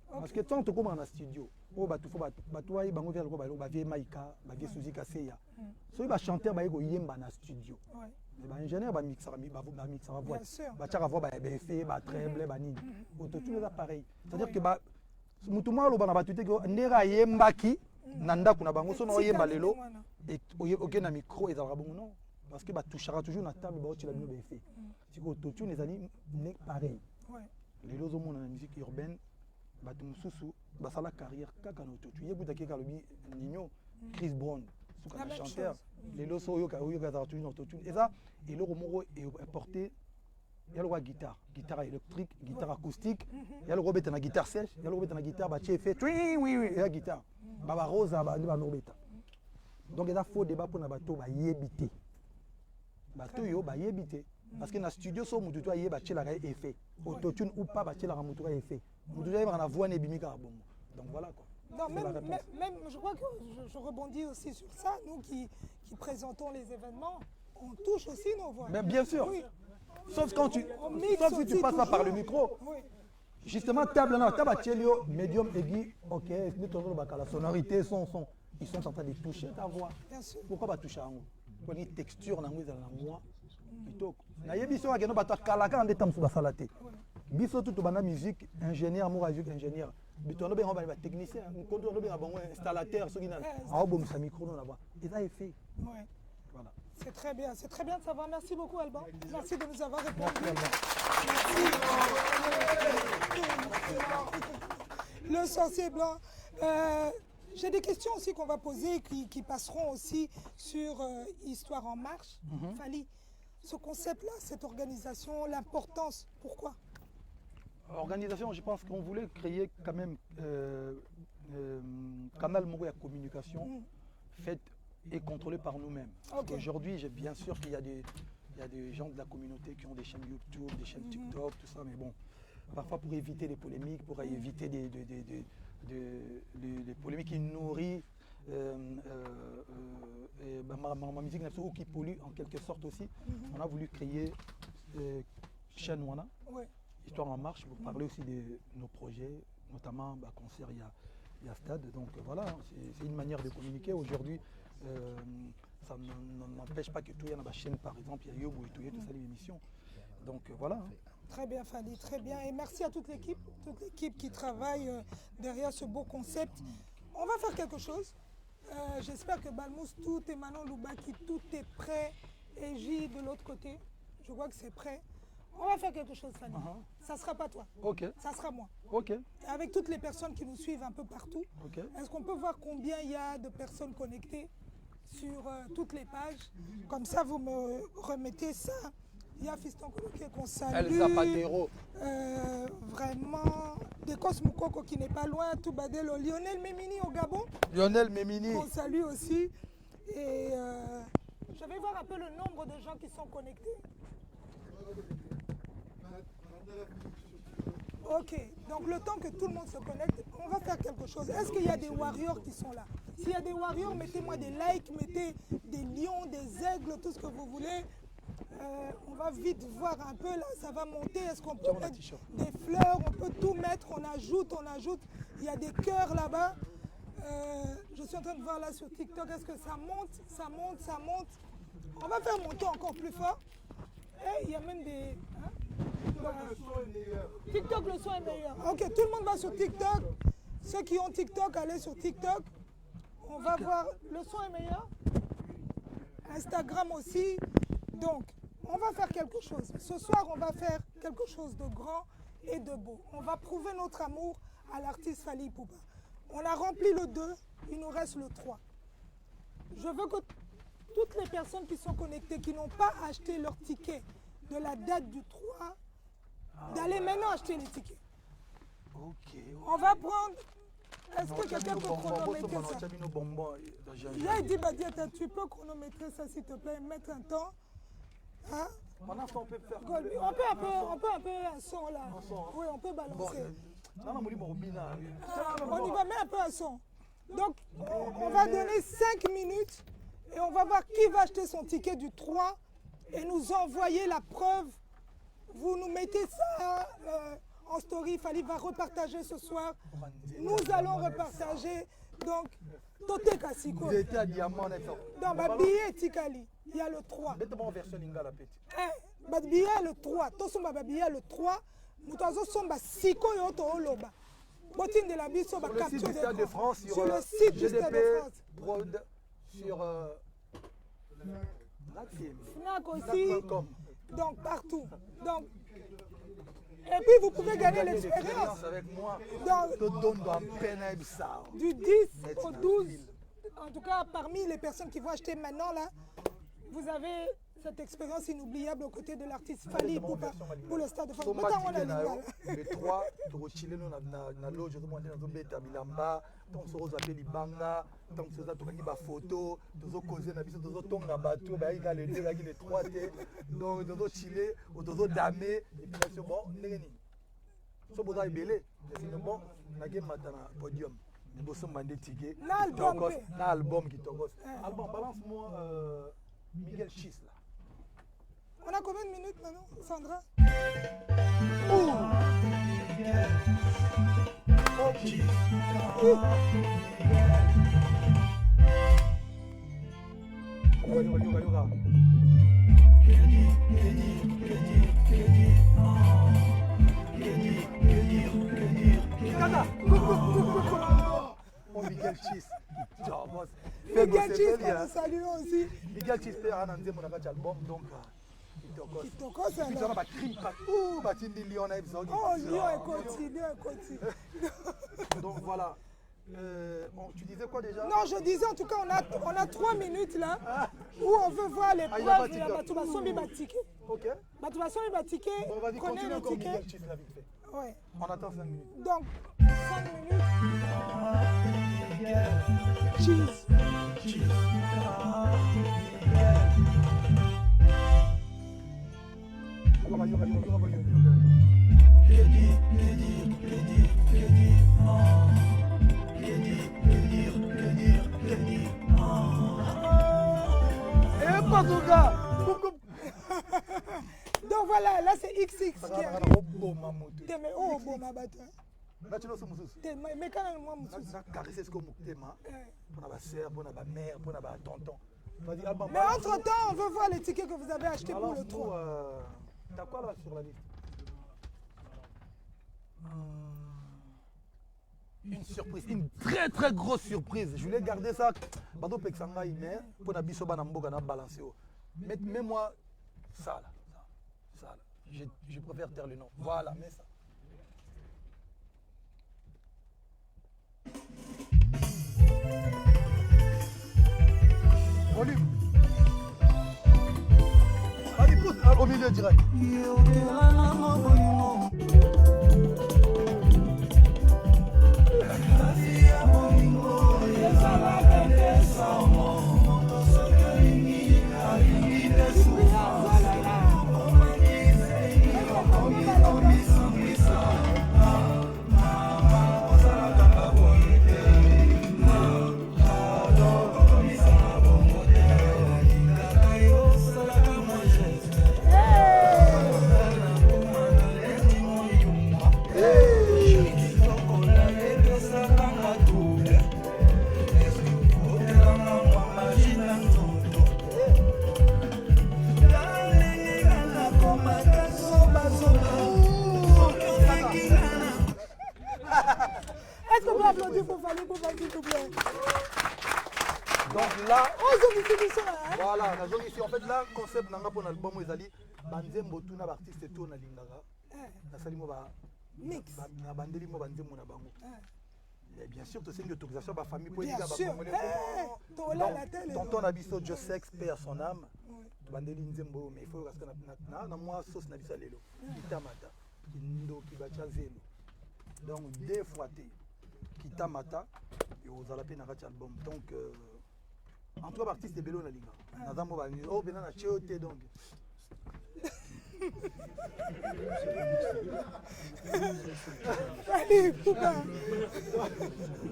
Parce que tant que comme en studio, oh batu fo batu ay bango vers ko ba vie maika, ba vie Suzy Kaseya. So ba chanteur ba yego yemba na studio. Ba ingénieur ba mixer ba mixer voix. Ba tchaka voix ba effet ba treble ba nini. Autotune ça pareil. C'est-à-dire que ba mutu malo bana batute ko ndera yembaki nanda kuna bango so no yemba lelo et OK na micro et ezalaka bongo non parce que ba touchera toujours na table ba otila bino ba effet. C'est que autotune ezali ne pareil. Lelo zo mona na musique urbaine bato mususu basala carrière kaka na autotune yebutaki kalobi Nino Chris Brown suka na chanteur lelo so oyo ka za autotune autotune et ça eloko moko porté ya le guitare électrique, guitare acoustique, ya le robeta na guitare sèche, ya le robeta na guitare ba fait oui oui ya guitare. Baba rosa ba robeta. Donc il y a faux débat pour na bato ba yebité. Bato yo ba yebité parce que na studio so mutu to yeba tchela ka effet. Autotune ou pas ba tchela ka mutu ka effet. Mutu yeba na voix ne bimika bon. Donc voilà quoi. Non, même, je crois que je rebondis aussi sur ça, nous qui présentons les événements, on touche aussi nos voix. Mais bien sûr. Oui. Sauf quand si tu passes pas par le micro. Oui. Justement, table médium aigu, ok, la sonorité, son, ils sont en train de toucher ta voix. Bien sûr. Pourquoi pas toucher à moi? Pour une texture dans la voix. Plutôt. Na yebiso akeno bata kalaka ande tam suba salate. Biso tout bana musique, ingénieur, musique ingénieur. Bitono be ba technicien, nkondo no be bon installateur, ce qui n'a. Ah bon, ça micro non la voix. Et ça est fait. Ouais. Voilà. C'est très bien de savoir. Merci beaucoup, Alban. Merci de nous avoir répondu. Merci. Le sorcier blanc. J'ai des questions aussi qu'on va poser qui passeront aussi sur Histoire en marche. Fally, ce concept-là, cette organisation, l'importance, pourquoi? Organisation, je pense qu'on voulait créer quand même canal moko de communication fait et contrôlé par nous-mêmes. Okay. Aujourd'hui, bien sûr qu'il y a des gens de la communauté qui ont des chaînes YouTube, des chaînes TikTok, tout ça, mais bon, parfois pour éviter les polémiques, pour éviter des polémiques qui nourrissent ma musique ou qui pollue en quelque sorte aussi, on a voulu créer chaîne Wana, Histoire en marche, pour parler aussi de nos projets, notamment concert, il y a Stade, donc voilà, c'est une manière de communiquer. Aujourd'hui, ça n'empêche pas que tout y a dans la chaîne, par exemple, il y a Yobo et tout ça, les émissions. Donc voilà. Très bien, Fally, très bien. Et merci à toute l'équipe qui travaille derrière ce beau concept. On va faire quelque chose. J'espère que Balmous, tout est Manon Loubaki, tout est prêt. Et J de l'autre côté, je vois que c'est prêt. On va faire quelque chose, Fally. Ça ne sera pas toi. Ok. Ça sera moi. Ok. Avec toutes les personnes qui nous suivent un peu partout, est-ce qu'on peut voir combien il y a de personnes connectées sur toutes les pages? Comme ça, vous me remettez ça. Il y a Fiston Koloké qu'on salue. Elsa Patero. Vraiment. Dekos Moukoko qui n'est pas loin. Toubadelo. Lionel Memini au Gabon. Lionel Memini. On salue aussi. Et je vais voir un peu le nombre de gens qui sont connectés. Ok, donc le temps que tout le monde se connecte, on va faire quelque chose. Est-ce qu'il y a des warriors qui sont là? S'il y a des warriors, mettez-moi des likes, mettez des lions, des aigles, tout ce que vous voulez. On va vite voir un peu là, ça va monter. Est-ce qu'on peut mettre des fleurs? On peut tout mettre, on ajoute. Il y a des cœurs là-bas. Je suis en train de voir là sur TikTok, est-ce que ça monte? Ça monte. On va faire monter encore plus fort. Et il y a même des... Hein? TikTok, le son est meilleur. Ok, tout le monde va sur TikTok. Ceux qui ont TikTok, allez sur TikTok. On va voir, le son est meilleur. Instagram aussi. Donc, on va faire quelque chose. Ce soir, on va faire quelque chose de grand et de beau. On va prouver notre amour à l'artiste Fally Ipupa. On a rempli le 2, il nous reste le 3. Je veux que toutes les personnes qui sont connectées, qui n'ont pas acheté leur ticket de la date du 3, d'aller maintenant acheter les tickets. Ok. On va prendre... Est-ce que quelqu'un peut chronométrer ça? Là, il dit, tu peux chronométrer ça, s'il te plaît, mettre un temps. Hein? un son, on peut faire. On peut un peu un son là. Un son, hein. Oui, on peut balancer. Non, non, Morobina. On y va, mettre un peu un son. Donc, on va donner 5 minutes et on va voir qui va acheter son ticket du 3 et nous envoyer la preuve. Vous nous mettez ça en story. Fali va repartager ce soir. Nous allons repartager. Donc, Tote Kasiko. Vous étiez à Diamant, d'accord. Dans ma billet Tikali, il y a le 3. Mettez-moi en version Lingala, petit. Ma billet le 3. Tout ma billet le 3. Mutazo somba siko yoto oloba. Botine de la biso ba Sur le site capture du Stade de France, sur le site du Stade de GDP, France. Prod, sur Fnac aussi. Fnac.com. Donc partout. Donc, et puis vous pouvez gagner l'expérience. Avec moi. Donc, du 10 au 12, en tout cas parmi les personnes qui vont acheter maintenant là, vous avez cette expérience inoubliable aux côtés de l'artiste Fali pour le Stade de France. Les 3, tu na loge, bilamba, tant que vous avez libanga, tant que vous avez des photos, vous avez causé na biso, vous avez tonga bateau, les 3 donc vous avez chillé, vous avez damé, et puis c'est bon, n'engeni. So vous avez belé, c'est bon, na game matana podium. Vous avez mandé ticket. L'album qui togos. Album, balance-moi Miguel Chis là. On a combien de minutes maintenant, Sandra? Yoga. Oh, Miguel Chis. Miguel Chis, nous saluons aussi. Miguel Chis fait un album, donc. Donc voilà. Tu disais quoi déjà? Non, je disais en tout cas, on a 3 minutes là où on veut voir les preuves de la masturbation bibatique. Ok. Masturbation bibatique, prenez le ticket. Ouais. On attend 5 minutes. Donc, 5 minutes. Cheese. Donc voilà, là c'est XX qui arrive. Mais oh, bon, ma bataille. Mais quand même, moi, mais entre-temps, on veut voir les tickets que vous avez achetés pour le 3. T'as quoi là sur la liste? Une surprise, une très très grosse surprise. Je voulais garder ça. Bado Pexanga mais pour la biso banamboga na balancer. Mais moi ça là. Je préfère taire le nom. Voilà, mets ça. Volume. Allez, pousse au milieu direct. Est-ce qu'on peut applaudir pour Fali, s'il vous plaît? Donc là, voilà, ici en fait là, concept nanga pour l'album où ils allaient banzembo tout na artiste tout na lingaka. Na salimo ba mix. Na bandeli mo banzembo na bango. Et bien sûr, tu sais une autorisation ba famille pour bien sûr. Tonton Abisso Dieu sexe paix à son âme. Bandeli nzembo mais il faut parce que na moi sauce na bisa lelo. Kitamata, kindo kibacha zelo. Donc deux fois Kitamata et aux alapé na kati album. Donc en tout cas artiste de Bello na linga. Na zambo ba oh bena na cheote donc. Allez, Poupa.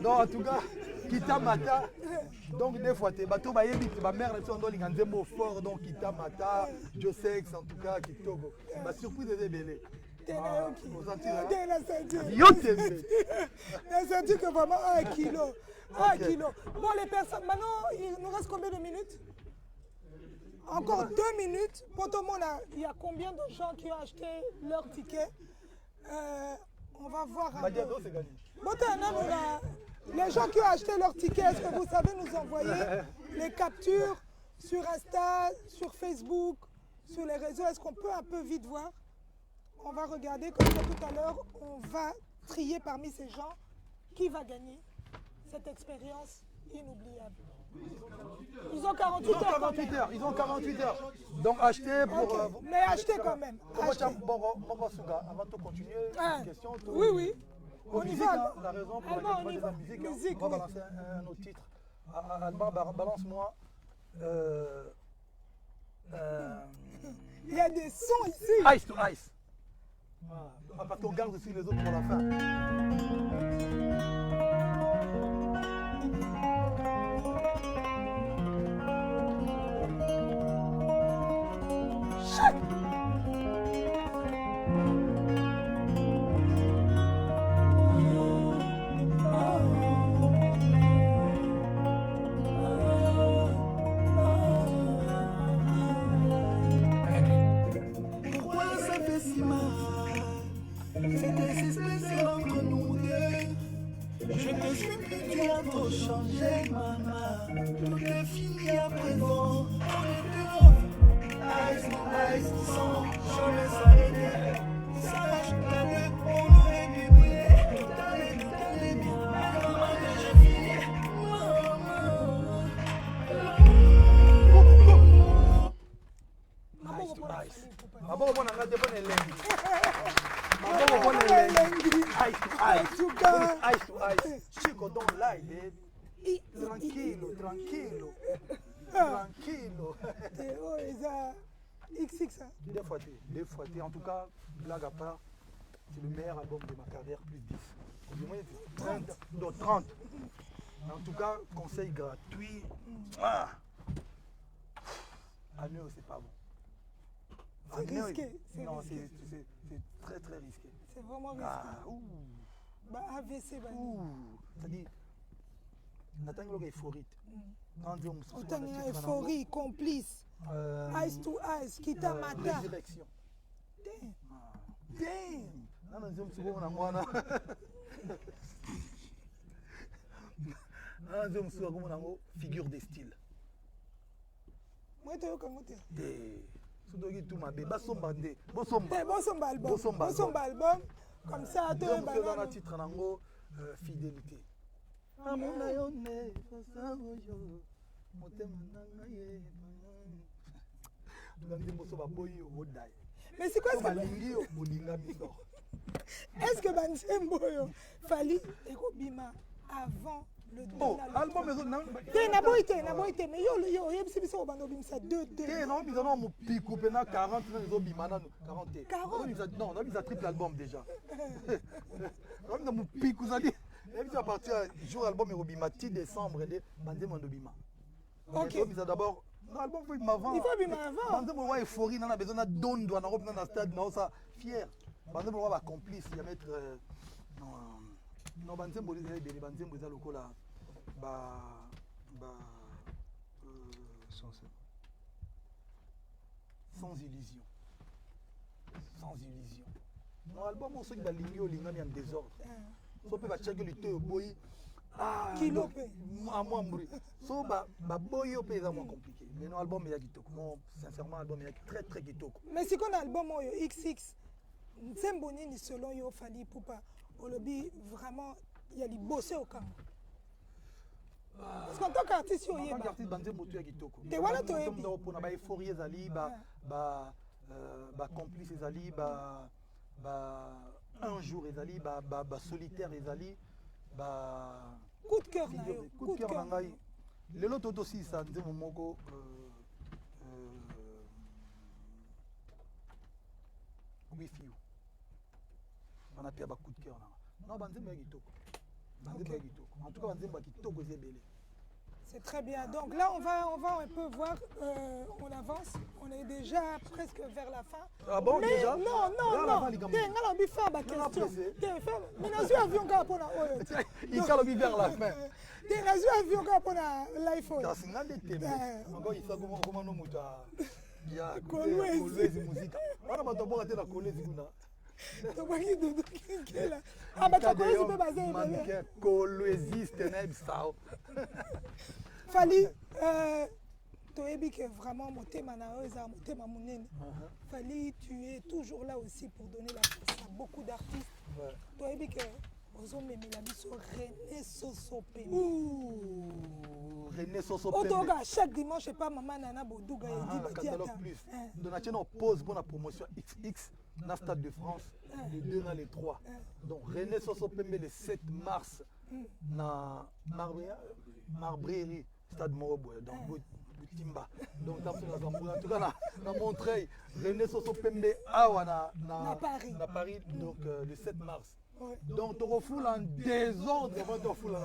Non, en tout cas, Kita Mata. Donc, des fois, bateau, ma mère, elle est un mot fort. Donc, Kita Mata, Joe Sex, en tout cas, Kitogo. Ma surprise est belle. La ceinture. Yo, La ceinture que vraiment 1 kilo. 1 kilo. Bon, les personnes, maintenant, il nous reste combien de minutes? Encore 2 minutes. Pour tout le monde, il y a combien de gens qui ont acheté leur ticket? On va voir. Les gens qui ont acheté leur ticket, est-ce que vous savez nous envoyer les captures sur Insta, sur Facebook, sur les réseaux? Est-ce qu'on peut un peu vite voir? On va regarder comme ça tout à l'heure. On va trier parmi ces gens qui va gagner cette expérience inoubliable. Ils ont 48 heures. Ils ont 48 heures. Donc acheter pour... Okay. Mais achetez quand même. Achetez. Avant de continuer, une question. Oui. On y va. La raison pour laquelle on va de la musique, on va balancer un autre titre. Alban, balance-moi. Il y a des sons ici. Ice to Ice. Parce qu'on garde aussi les autres pour la fin. Pourquoi ça fait si mal? C'est des espèces entre nous deux. Je te jure que tu as trop changé, maman. Tout est fini à présent. On est deux. Ice to ice, sans jamais s'arrêter. Sache que on aurait pu briller. T'allais bien. Maman, j'ai fini. Maman. Ice to Ice. Maman, on a regardé bon élément. Maman, on a regardé Ice to Ice. Ice to Ice. Chico, don't lie, babe. Tranquilo. Oh, ils ont XX. Hein? Deux fois. En tout cas, blague à part, c'est le meilleur album de ma carrière, plus 10. Du moins 30. En tout cas, conseil gratuit. À Néo, c'est pas bon. C'est risqué. Non, c'est très très risqué. C'est vraiment risqué. Bah, AVC, bah. C'est-à-dire, Nathan Euphorite. Autant euphorie, complice. Ice to Ice, Kita Mata. Résurrection. Damn. Figure de style. Moi, tu es Sodogi tout ma bébé, Bosomba album. Comme ça, tu as un titre en fidélité. Mais c'est quoi ça? Est-ce que Bansembo Fali et Robima avant le album mais yo yebisi biso bando bimisa 2 non mais non mo pico pena 40 zo bimana 40 non on a triple album déjà non mo pico ça dit et à partir jour album Robima 10 décembre de Bansembo Bima. OK d'abord l'album faut m'avant il faut bima avant Bansembo wa euphorie na besoin na dondo na robe na stade na ça fier Bansembo wa complice il y a mettre non Bansembo les bébé Bansembo za lokola sans illusion. Non, l'album on sait que balingi olingami en désordre. So peut checker le teu boy kilo à moi mbri. So boy au pays moins compliqué. Mais non album il y a kitoko. Non, sincèrement album il y a très très kitoko. Mais c'est qu'on album yo XX Nzemboni ni selon yo Fali Poupa. On le dit vraiment il y a du bosser au camp. Parce qu'en tant qu'artiste, il y a un artiste Bansembo tu as kitoko. Te voilà to yebi. Pour na ba euphorie ezali complice ezali un jour ezali solitaire ezali coup de cœur na yo. Coup de cœur na ngai. Lelo toto si ça Nzembo moko with you. On a pu avoir coup de cœur. Non, Banzemba Kitoko. Banzemba Kitoko. En tout cas, Banzemba Kitoko, c'est belé. C'est très bien. Donc là, on va un peu voir, on avance. On est déjà presque vers la fin. Ah bon, mais déjà? Non. Mais nous avions qu'à pour il s'est levé vers la fin. Nous avions qu'à pour l'iPhone. Encore, il faut comment nous moutons. Il y a Kolwezi musique. On a pas de bon à la Kolwezi. Ah, bah, tu peux baser. Kolwezi, c'est un sao. Fali, tu es que vraiment mon thème Fali, tu es toujours là aussi pour donner la force à beaucoup d'artistes. Tu es que René Soso Pembe. René Soso Pembe. Otoga, chaque dimanche, je sais pas, maman Nana Bodouga et dit catalogue plus. Donatien, on pose pour la promotion XX dans le Stade de France, les 2 dans les 3. Donc René Soso Pembe le 7 mars dans Marbrierie, Stade Moroboy, dans Timba. Donc en tout cas, dans Montreuil, René Soso Pembe à Paris, donc le 7 mars. Donc tu refoules en désordre avant de refouler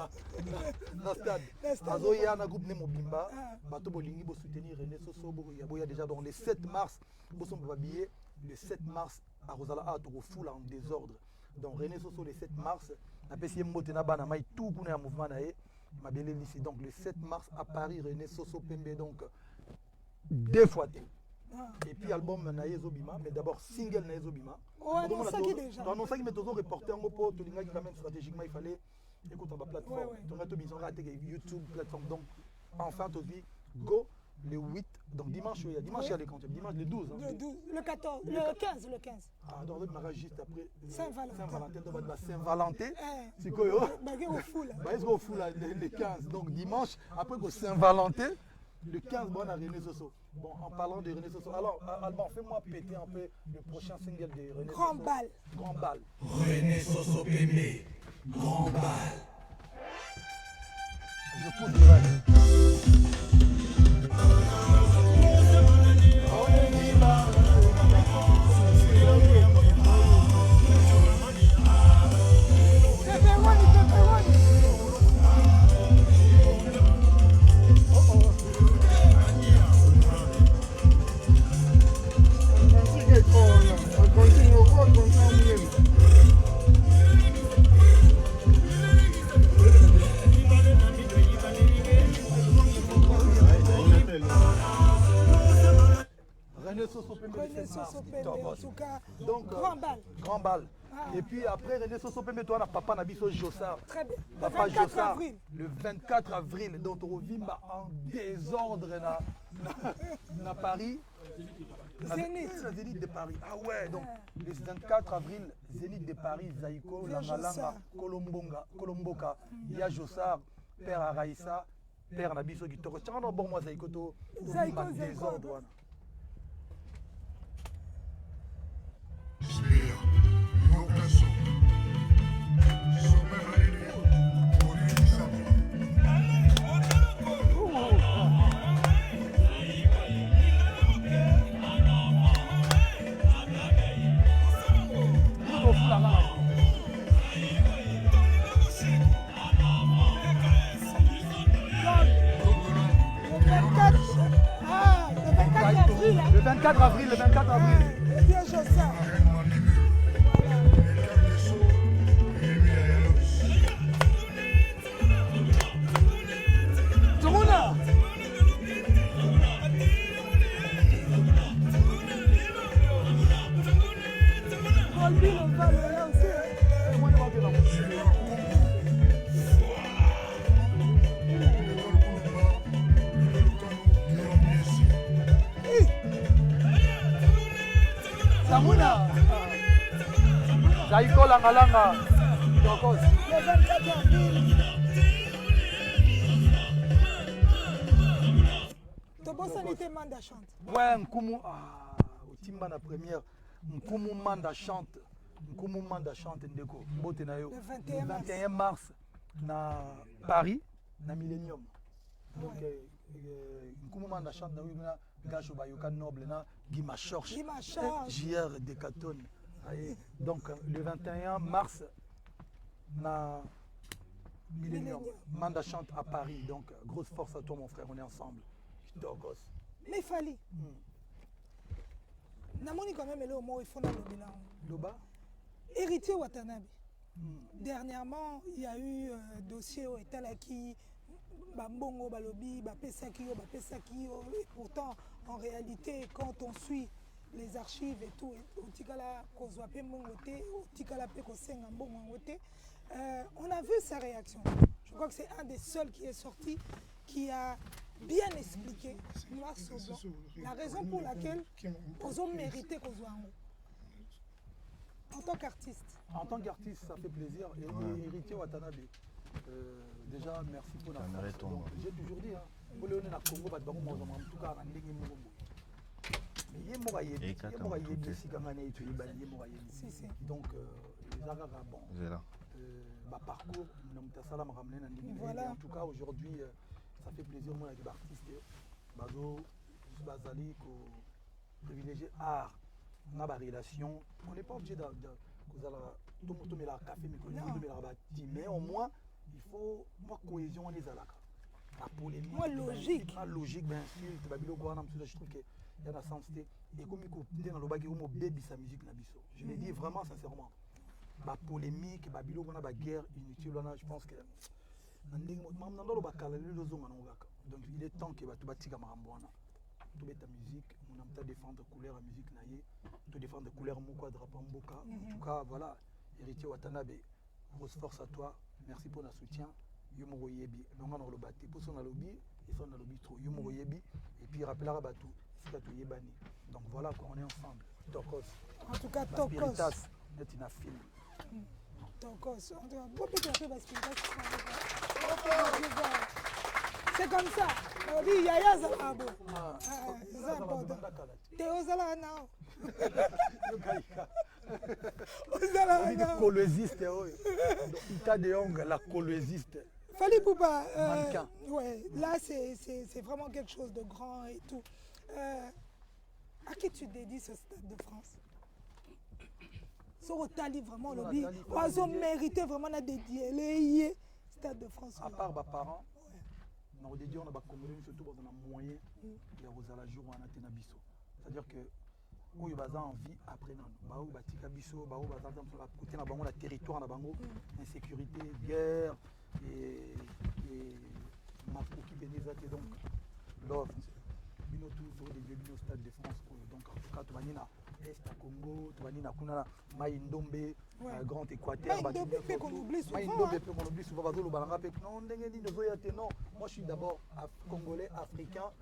dans le stade. Il y a un groupe Nemobimba, bateau bolingi pour soutenir René Soso. Il y a déjà donc le 7 mars, vous sommes habillés. Le 7 mars à Rosala, tu refoules en désordre. Donc René Soso le 7 mars, après si Mbotena Banamaï tout pour un mouvement naé, ma belle ici. Donc le 7 mars à Paris, René Soso Pembe donc 2 fois. Et puis album Naïe Zobima, mais d'abord single Naïe Zobima. Ouais, non, ça qui est déjà. Dans ça qui met toujours reporter en repos, tout le monde quand même stratégiquement il fallait écouter ma plateforme. Donc on a mis raté YouTube plateforme. Donc enfin tu dis go le 8, donc dimanche il y a dimanche il y a les comptes, dimanche le 12. Le 12, le 14, le 15, le 15. Ah donc le mariage juste après Saint-Valentin. Donc Saint-Valentin. C'est quoi au fou là. Bah est-ce qu'on fout là le 15. Donc dimanche après que Saint-Valentin. Le 15, bon, à René Soso. Bon, en parlant de René Soso, alors, Alban, fais-moi péter un peu le prochain single de René Soso. Grand bal. Grand bal. René Soso Pembe, grand bal. Je pousse le reste. René Soso Pembe, en tout cas, donc, grand bal. Ah. Et puis après, René Soso Pembe, toi, on a papa Nabiso Jossard. Très bien. Papa Le 24 Jossard, avril. le 24 avril, donc on revient en désordre dans Paris. Zénith. La Zénith de Paris. Ah ouais, donc le 24 avril, Zénith de Paris, Zaïko, Langalanga, Kolomboka, il y a Jossard, Père Araïssa, Père Nabiso Kitoko. Tiens, on a bon moi Zaïko, désordre. Le 24 avril. Bien Jossard. Tumuna. Colbino va le lancer. Samuna. Zaïko Langalanga. Le 24 avril. Tobosani Manda chante. Ouais, Nkumu. Au Timba la première. Nkumu Manda chante. Ndeko. Le 21 mars. Na Paris. Na Millennium. Donc, Nkumu Manda chante. Gacho Bayoka Noble. Na Guimachorche. JR Decathlon. Donc, le 21 mars, na Millennium. Manda chante à Paris. Donc, grosse force à toi, mon frère. On est ensemble. Kitokos. Mais Fali. Namoni quand même, il faut le bilan. Loba. Héritier Watanabe. Dernièrement, il y a eu un dossier au État qui Bambongo, Balobi, Bapesaki, et pourtant, en réalité, quand on suit les archives et tout, on a vu sa réaction. Je crois que c'est un des seuls qui est sorti, qui a bien expliqué, noir sur blanc, la raison pour laquelle ils ont mérité qu'on soit en haut. En tant qu'artiste. En tant qu'artiste, ça fait plaisir. Et héritier Watanabe, déjà, merci pour la force. J'ai toujours dit, pour le Congo, en tout cas, donc, parcours, voilà. En tout cas, aujourd'hui, ça fait plaisir, moi, avec l'artiste, Bazali, privilégier art, on a des relations. On n'est pas obligé de la café, mais au moins, il faut moi cohésion les alaka. La polémique. Moi logique. La logique, bien sûr. Je trouve qu'il y a la sensité. Et comme il y a sa musique, je le dis vraiment sincèrement. La polémique, la guerre inutile, je pense que. Donc il est temps que tu bâtis comme tu ta musique, on a défendre couleur à musique naïe, tu défendre couleur moko drapeau mboka. En tout cas, voilà, héritier Watanabe, grosse force à toi. Merci pour le soutien. Yomoro yebi, donc on a le bâti pour son lobby et son lobby trop. Yomoro yebi et puis rappelera Batou, c'est tout yebani. Donc voilà, on est ensemble. Tokos. En tout cas, Tokos. C'est une film. Tokos. C'est comme ça. On dit Yaya Zalabo. Théo Zalana. Le colossiste. Ita de Hong, la colossiste. Fali Poupa. Ouais, là, c'est vraiment quelque chose de grand et tout. À qui tu dédies ce Stade de France? Sur Tali, vraiment, le dit. Ils ont mérité vraiment de dédier les Stade de France. À part mes parents. On a dédié on a Congolais surtout dans un moyen de Rosala jour on a Tenabiso. C'est-à-dire que où il va en vie après non. Baou batika biso, baou bazan sur la côté na bango la territoire na bango, insécurité, guerre et Mapuki Benezate donc love. Bino tout des vieux Stade de France donc en tout cas tu vas na Est à Congo, tu vas na kuna Maïndombe, Grand Équateur, Maïndombe qu'on oublie souvent. Maïndombe qu'on oublie souvent parce que le balanga pe non ndenge ni non. Moi je suis d'abord congolais, africain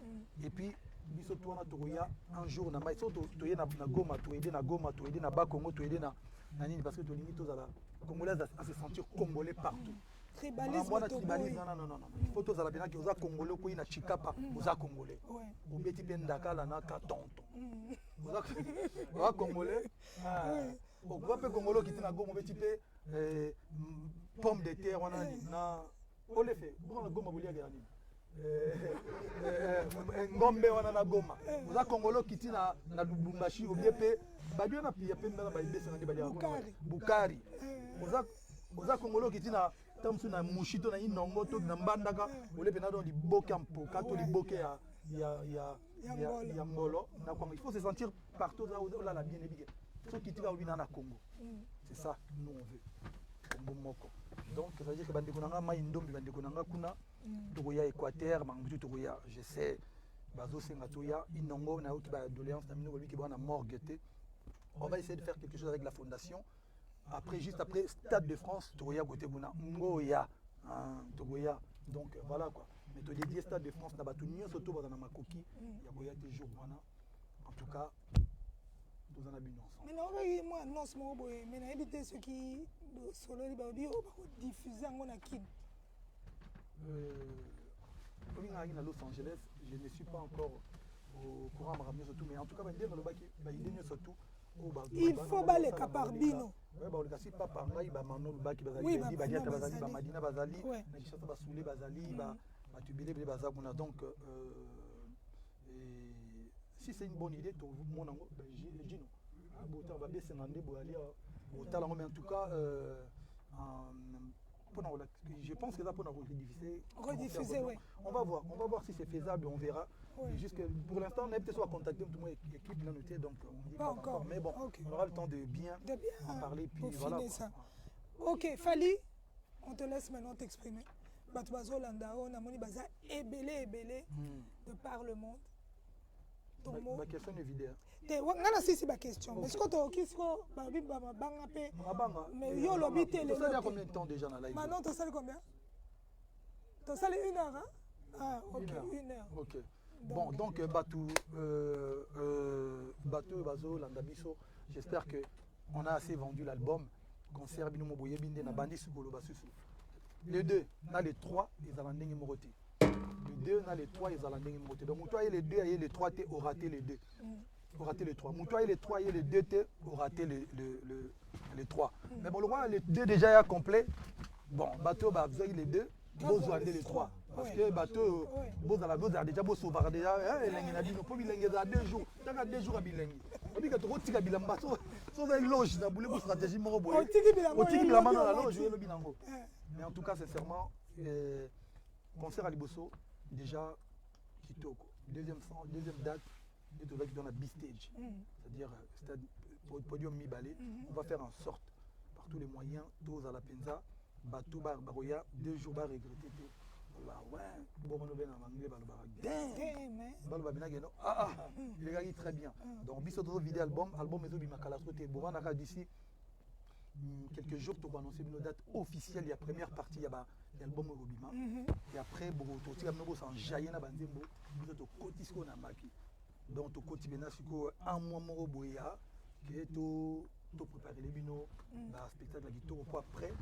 et puis biso to na toya un jour na mai so to na Goma to aider na Goma to aider na Bakongo to aider na nini parce que to limite aux ala congolais à se sentir congolais partout. Tribalisme, non. Il faut tous bien que vous congolais qui na Chikapa, vous congolais. Au beti pendaka la na katonto. Vous congolais. Au groupe congolais qui na Goma beti pe pomme de terre wana na ole fait. Bon la Goma bolia gani. Ngombe wana na Goma. Vous congolais qui na Lubumbashi au biepe badio na pia pembe na baibesa na badia Bukari. Vous congolais qui na tamsu na mushito na inongo to na mbandaka ole pena do liboke ampoka to liboke ya ngolo na kwa il faut se sentir partout là la bien ébigué ceux qui tirent au na Congo c'est ça nous on veut Congo moko donc ça veut dire que bande konanga mai ndombi bande konanga kuna to ya Équateur mangutu to ya je sais bazo senga to ya inongo na uki ba doléance na mino ki bana morgueté on va essayer de faire quelque chose avec la fondation. Après, juste après, Stade de France, Togoya côté Bouna, Ngoya, Togoya. Donc voilà quoi. Mais tu dédié Stade de France, tu as surtout dans ma coquille, il y a des jours. En tout cas, nous en avons bien ensemble. Mais non, moi, non, c'est mon boy. Mais éviter ceux qui sont diffusés en Kid. Comme il y a à Los Angeles, je ne suis pas encore au courant de ramener surtout. Mais en tout cas, il y a surtout. Il faut les caparbino. Oui, si papa ngai ba mano baki bazali ba bazali ba madina bazali na chata ba soule bazali ba tubile bile bazakuna donc si c'est une bonne idée tout mon ango Gino mais en tout cas, je pense que là, pour rediffuser, oui. on va voir si c'est faisable, on verra. Oui. Juste pour l'instant, on est peut-être soit contacté tout le monde équipe là noté, donc on dit pas encore. Mais bon, okay. On aura le temps de bien en parler puis voilà. Ça. Ok, Fali, on te laisse maintenant t'exprimer. Batubazo Landao, Namoni Baza, ébélé de par le monde. Ton mot. Ma question est vidéo. Ngana si ma question. Mais est-ce que tu as qui soit babi baba banga pe. Mais yo lobi télé. Ça a combien de temps déjà dans la live? Maintenant tu sais combien? Tu sais 1 heure hein? Ah OK, 1 heure. OK. Bon, donc Batou Bazo Landabiso, j'espère que on a assez vendu l'album. Concert Bino Moboye Binde na Bandi Sukolo Basusu. Les deux, na les trois, ils ont l'ending moroté. Les deux, na les trois, ils ont l'ending moroté. Donc toi et les deux, et les trois, tu as raté les deux. Au raté les trois. Toi et les trois, et les deux, tu as raté les trois. Mais bon, le roi, les deux déjà est complet. Bon, bateau, bah, vous avez les deux, vous avez les trois. Parce que bateau, vous avez déjà beau sauver déjà, il a dit, il y a 2 jours. Il y a 2 jours à Bilingue. Il y a 2 jours à Bilingue. Il y a une loge, il y a une stratégie. Il y a une loge. Mais en tout cas, sincèrement, concert à Liboso, déjà, Kitoko. Deuxième date, il est dans la B-Stage. C'est-à-dire, podium mi-balé. On va faire en sorte, par tous les moyens, tous à la Penza, Batou Barbaroya, 2 jours à regretter. Il est très bien. Donc, bisous vidéo album d'ici quelques jours, tu vas annoncer une date officielle. Il y a première partie, il y a l'album Robima. Et après, tu vas en jaillir donc, tu continues un mois Moroboya, qui est tout préparé les binos, le spectacle qui est après.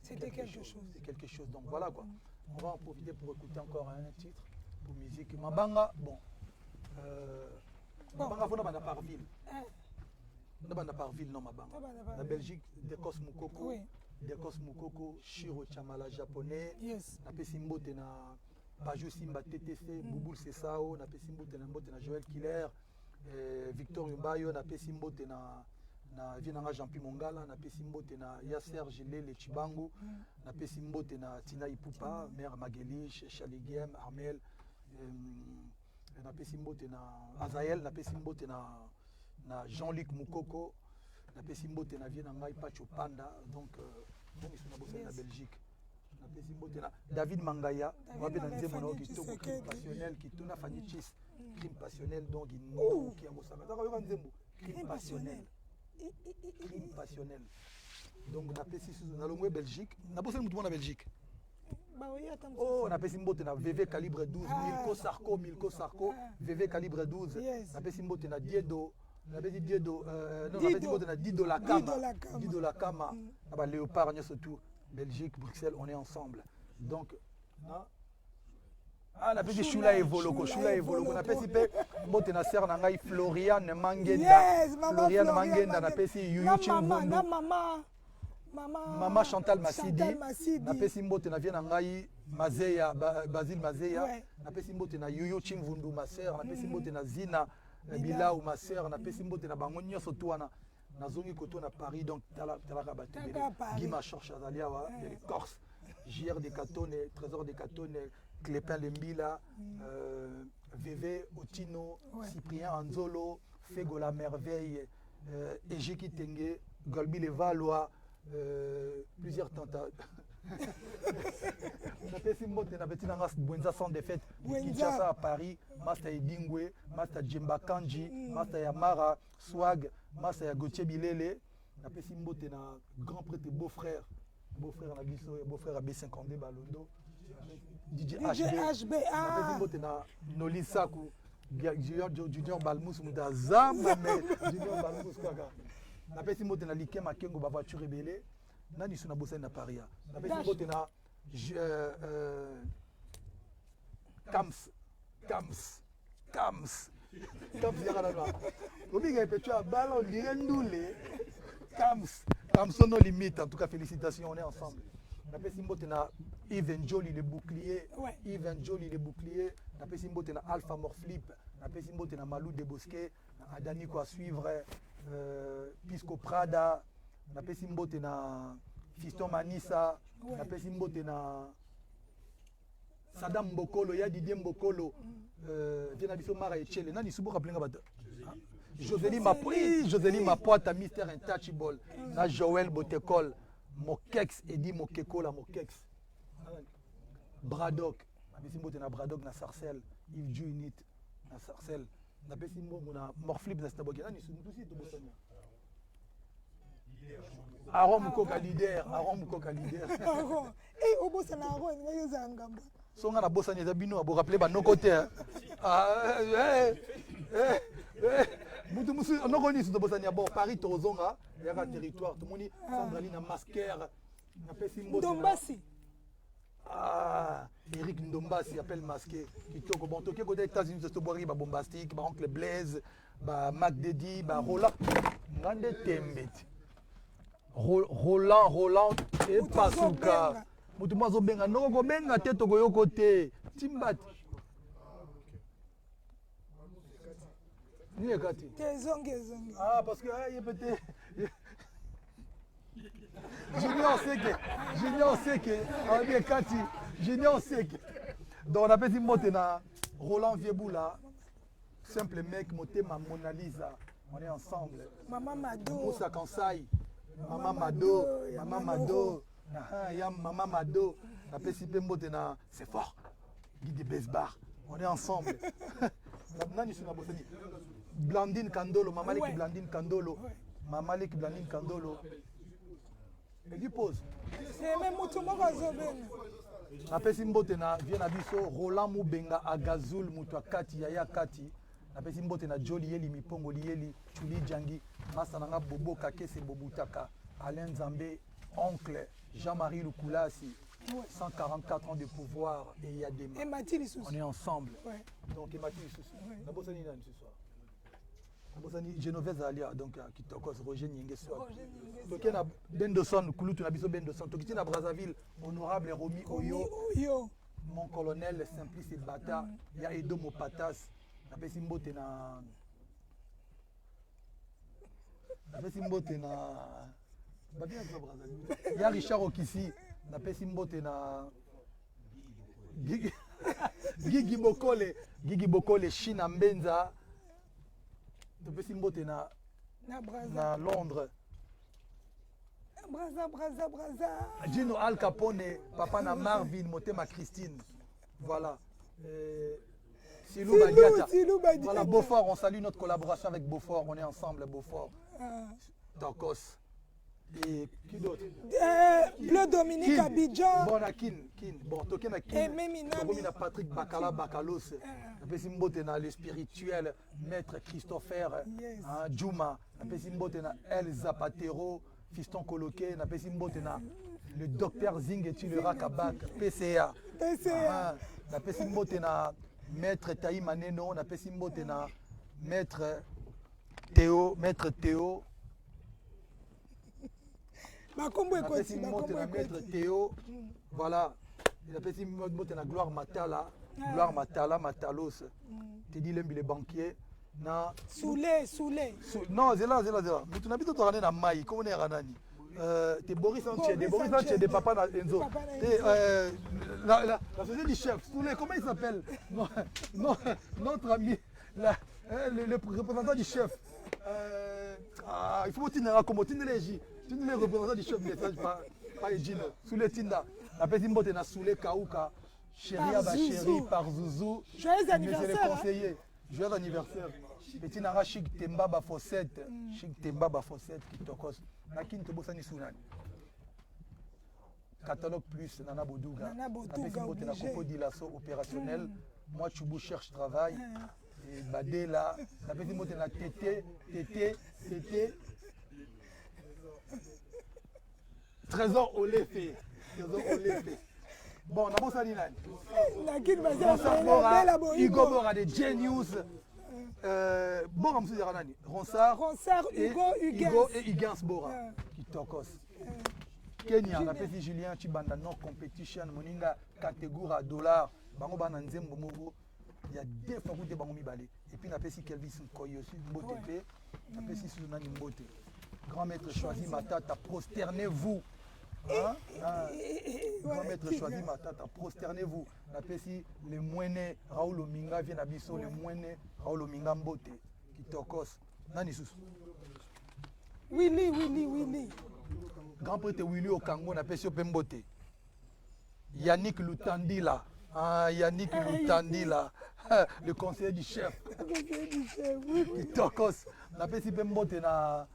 C'était quelque chose. C'est quelque chose. Donc voilà quoi. On va en profiter pour écouter encore un titre pour musique. Mabanga, bon. Mabanga, faut pas par ville. Pas par ville, non, Mabanga. La Belgique, Dekos Mukoko. Oui. Dekos Mukoko, Shiro Chamala japonais. Yes. Na Pesimbo na Paju Simba TTC, Bouboul Sesao, na Pesimbo na Joël Killer, Victor Yumbayo, na Pesimbo na Vinanga Jean-Pierre Mongala, na Pesimbo na Yasser Gilele Chibangu, na Pesimbo na Tina Ipupa, Mère Magelich, Chaligem, Armel, na Pesimbo na Azael, na Pesimbo na Jean-Luc Moukoko, na Pesimbo na Vienanga Pacho Panda, donc ils sont bossés en Belgique. Na Pesimbo na David Mangaya, on va bien dire mon qui est crime passionnel, qui tourne à Fanichis, crime passionnel, donc il qui a bossé. Crime passionnel. Crime passionnel. Donc on a fait dans le Belgique. On a bossé tout le monde en Belgique. Oh, on a fait na VV calibre 12, Milko Sarko, VV calibre 12. On a fait na Diedo. On a fait Diedo. Non, on a fait na Dido la Kama. Dido la Kama. Ah Léopard, surtout Belgique, Bruxelles, on est ensemble. Donc, on a fait Shula et Voloko. On a fait na sœur na Floriane Mangenda. Floriane Mangenda na fait Yuyu Chimvundu. Maman Chantal Massidi. Na fait Simbote na vient na Mazeya, Basile Mazeya. Na fait Simbote na Yuyu Chimvundu ma sœur. Na fait Simbote na Zina Bila ou ma sœur. Na fait Simbote na bango nyonso tuana. Na zongi koto na Paris donc tala rabaté. Guima Chorch Azalia wa Corse. JR des Catones, Trésor des Catones, Clépin Lembila, VV Otino, Cyprien Anzolo, Fego la Merveille, Ejiki Tengue, Golbi les Valois, plusieurs tentatives. On a fait Simbote, on a fait Nangas Bwenza sans défaite, Kinshasa à Paris, Master Edingwe, Master Djemba Kanji, Master Yamara, Swag, Master Gauthier Bilele, on a fait Simbote, un grand prêtre beau-frère. Beau-frère à beau-frère à B52 Balondo, DJ HB, na Noli Saku, Junior Balmous Mudazamba, Junior Balmous Kaka. Na pesi mote na Liké Makengo ba voiture rebelle, na ni suna bossa na Paris. Na pesi mote na Kams yaka na. Obiga petua ballon direndule. Kamso no limite, en tout cas félicitations, on est ensemble. On a fait Simbote na Yves Njoli le bouclier, Yves Njoli le bouclier, on a fait Simbote na Alpha Morflip, napesi mbote na Malou de Bosquet, Adani quoi suivre, Pisco Prada, napesi mbote na Fiston Manissa, napesi mbote na Sadam Mbokolo, ya Didier Mbokolo, viens biso Mara Echele, nani subo rappeler ngaba. Josélie Mapoita, Mister Intouchable, na Joël Botekol, Mokex, Eddie Mokekola, Mokex. Braddock, napesi mbote na Braddock na Sarcelles, Yves Juinit na Sarcelles, napesi mbote na Morflip na Staboke, nani subo tusi to bosanya. Aaron Mukoka leader. Eh, obosa na Aaron, ngayo za ngamba. Songa na bossa ni zabino abo rappeler ba no côté. Mutu musu no ni su bossa ni abo Paris tozonga yaka territoire tout moni Sandrali na Masquer na pesi mbote. Ndombasi. Eric Ndombasi appelle masqué. Kitoko bon toke côté États-Unis de boire ba bombastique, ba oncle Blaise, ba Mac Dedi, ba Roland. Ngande tembeti. Roland et Pasuka. Mutu mwazo benga noko benga te toko yoko te. Timbati. Ni ekati. Zonge. Parce que yepete. Junior Seke. Abi ekati. Junior Seke. Donc on appelle mbote na Roland Vieboula. Simple mec motema Mona Lisa. On est ensemble. Maman Mado. Moussa Kansai. Maman Mado. Maman Mado. La PCP mbote na c'est fort. Guy de Besbar. On est ensemble. Nani suna bosani. Blandine Kandolo, Maman Leki Blandine Kandolo. Maman Leki Blandine Kandolo. Et lui pose. C'est même mutu moko azobena. Napesi mbote na viena biso Roland Mubenga Agazul mutu akati yaya kati. Napesi mbote na Joli Yeli Mipongo Lieli Chuli Djangi Masananga Bobo Kakese Bobutaka Alain Zambé oncle Jean-Marie Lukulasi 144 ans de pouvoir et Yadema. Et Mathilde Soussou. On est ensemble. Ouais. Donc Mathilde Soussou. Nabosani nani ce soir. Nabosani Genovese Alia donc Kitokos Roger Nyenge soir. Toké na Bendoson Kulutu na biso Bendoson Tokiti na Brazzaville honorable Romi Oyo. Mon colonel Simplice Bata ya Edo Mopatas. Napesi mbote na ya Richard Okisi. Napesi mbote na Gigi Bokole China Mbenza. Napesi mbote na Londres. Braza. Gino Al Capone, papa na Marvin, Motema Christine. Voilà. Silou Badiata. Voilà, Beaufort, on salue notre collaboration avec Beaufort. On est ensemble, Beaufort. Tokos. Et qui d'autre? Bleu Dominique Abidjan. Bon, à Kin. Bon, Token à Kin. Et Méminami. Patrick Bakalos. Na le spirituel, maître Christopher. Juma. Na El Zapatero. Fiston Coloqué. Na le docteur Zing et Tulera Kabak. PCA. Na maître Taï Maneno. Na maître Théo. Maître Théo, voilà. Il a fait une Gloire Matala, Matalos. Tu dis les banquiers. Soulé. Non, c'est là. Mais tu n'as pas tourné dans Maï. Comment on est Ranani? T'es Boris Sanchez, des papas dans Enzo. La société du chef. Soulé, comment il s'appelle? Non, notre ami, le représentant du chef. Il faut que tu n'aies comme tu ne l'as. Tu ne les représentants du chef message pas Edino. Sous le Tinda. La petite mbote na Soulé Kaouka. Chérie Abacheri par Zouzou. Joyeux anniversaire. Monsieur le conseiller. Joyeux anniversaire. Petit Nara Chic Temba Bafossette. Qui tokos. Nakin Tobosani Sounani. Catalogue plus Nana Bodouga. La petite mbote na Coco Dilasso opérationnel. Moi Choubou cherche travail. Et Badela. La petite mbote na Tété. Trésor Olefé. Bon, on a bon ça, Nina. Hugo Bora de Genius. Bora, M. Ranani. Ronsard, Hugo et Higans Bora. Qui tokos. Kenya, on a fait Julien Chibanda, non competition, Moninga, catégorie $. Bango Bananzem Bomogo. Il y a deux fois que tu es balé. Et puis, on si Kelvis Nkoy aussi, Mbote. On si Suzanne Mbote. Grand maître choisi ma tata, prosternez-vous. Hein? Grand maître choisi ma tata, prosternez-vous. On si les moines, Raoul Ominga vient à Bisso, les moines, Raoul Ominga Mbote. Qui tokos. Nani sous. Willy. Grand prêtre Willy Okango, on si Mbote. Yannick Lutandila. Yannick Lutandila. Le conseiller du chef. Qui tokos. On si Mbote na.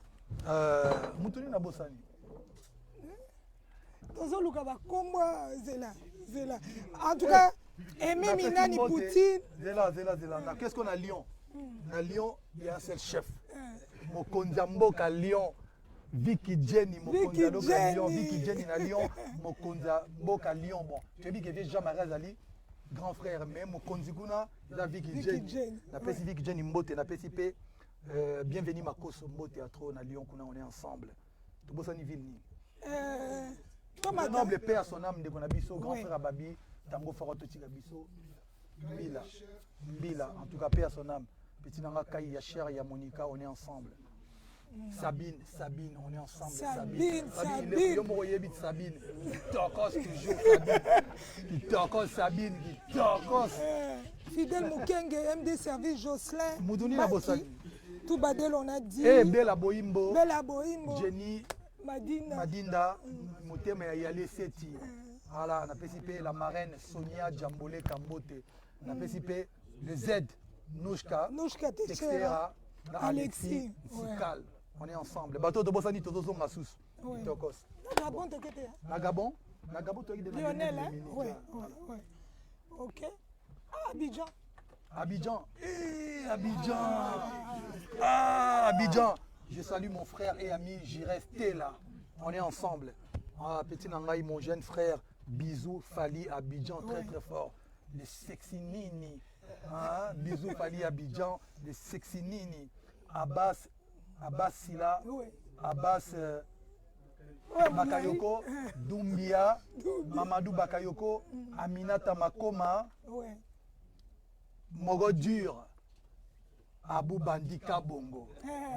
Mutuni na Bosani. En tout cas, Aimé Minani Poutine. Zela. Qu'est-ce qu'on a à Lyon? À Lyon, il y a un seul chef. Mokonzamboka à Lyon. Vicky Jenny, Mokonzamboka à Lyon. Vicky Jenny à Lyon. Mokonzamboka à Lyon. Bon, tu as dit que Jean-Marie Azali, grand frère, mais Mokonziguna, il a Vicky Jenny. La PC Vicky Jenny Mbote, la PCP. Bienvenue Makoso Mbote à Trône à Lyon, on est ensemble. Tu bosses en ville. Le noble père son âme de Konabiso, grand frère Ababi, Tango Farototi Gabiso, Mbila, en tout cas père son âme. Petit Nanga Kai, Yacher, Yamonika, on est ensemble. Sabine, on est ensemble. Sabine. Qui tokos toujours, Sabine. Qui tokos. Fidèle Moukenge, MD Service Jocelyn. Moudouni la Bossani. Tout Badel, on a dit. Bella Boimbo. Jenny. Madinda, Motema Yale Seti. Voilà, on a participé la marraine Sonia Djambole Kambote. On a participé le Z, Nouchka Texera, Alexis, Sikal. On est ensemble. Le bateau de Bossani, Tozo Massous. Tokos. Gabon, Nagabon, tu as dit Lionel, hein? Oui. Ok. Abidjan. Abidjan. Je salue mon frère et ami, j'y restais là. On est ensemble. Petit Nangaï, mon jeune frère, bisous, Fali, Abidjan, très fort. Les sexy nini. Bisous, Fali, Abidjan, les sexy nini. Abbas Sila, Abbas Bakayoko, Doumbia, Mamadou Bakayoko, Aminata Makoma, Mogodur. Abou Bandika Bongo.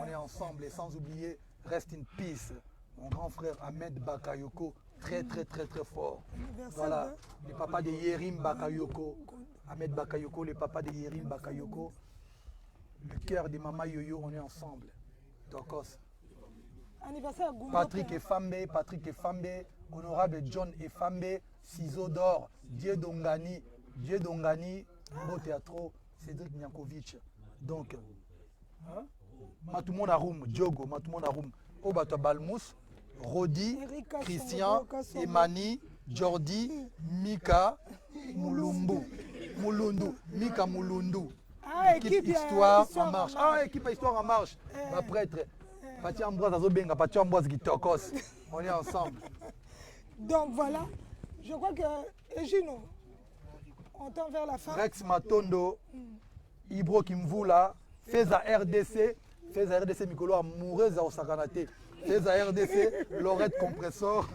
On est ensemble et sans oublier, rest in peace, mon grand frère Ahmed Bakayoko, très fort. Voilà, le papa de Yerim Bakayoko, Ahmed Bakayoko, le papa de Yerim Bakayoko, le cœur de Mama Yoyo, on est ensemble. Tokos. Patrick Efambe, honorable John Efambe, Ciseaux d'or, Dieu Dongani, Beau Théâtre, Cédric Niankovic. Donc, Matumon Arum, Diogo, Matumon Arum, Obato Balmous, Rodi, Christian, Emani, Jordi, Mika, Mulundu, Mika Mulundu. Équipe Histoire en marche. Équipe Histoire en marche. Ma prêtre, Pati Ambroise Azobenga, Pati Ambroise Gitokos. On est ensemble. Donc voilà, je crois que Egino, on tend vers la fin. Rex Matondo. Ibro Kimvula, Feza RDC Mikolo amoureuse au Sakanate, Feza RDC, Lorette Compressor,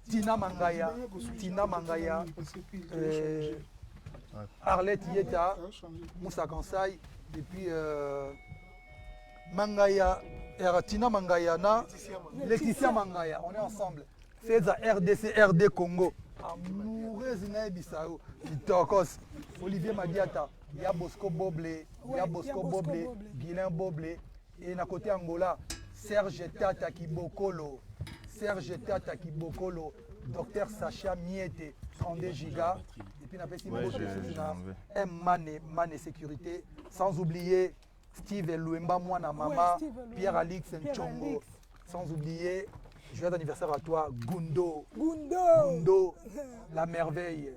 Tina Mangaya, Arlette Yeta, Moussa Kansai, et puis Mangaya, Tina Mangaya, Laetitia Mangaya, on est ensemble. Feza RDC, RD Congo, amoureuse Naibisao, Tokos, Olivier Madiata. Il y a Bosco Boblé, Guilain Boblé, et à côté Angola, Serge Tata Kibokolo, Docteur Sacha Miete, 32 gigas, et puis Mane Sécurité, sans oublier Steve Luemba Mwana Mama, Pierre-Alix Nchongo, sans oublier, joyeux anniversaire à toi, Gundo, la merveille,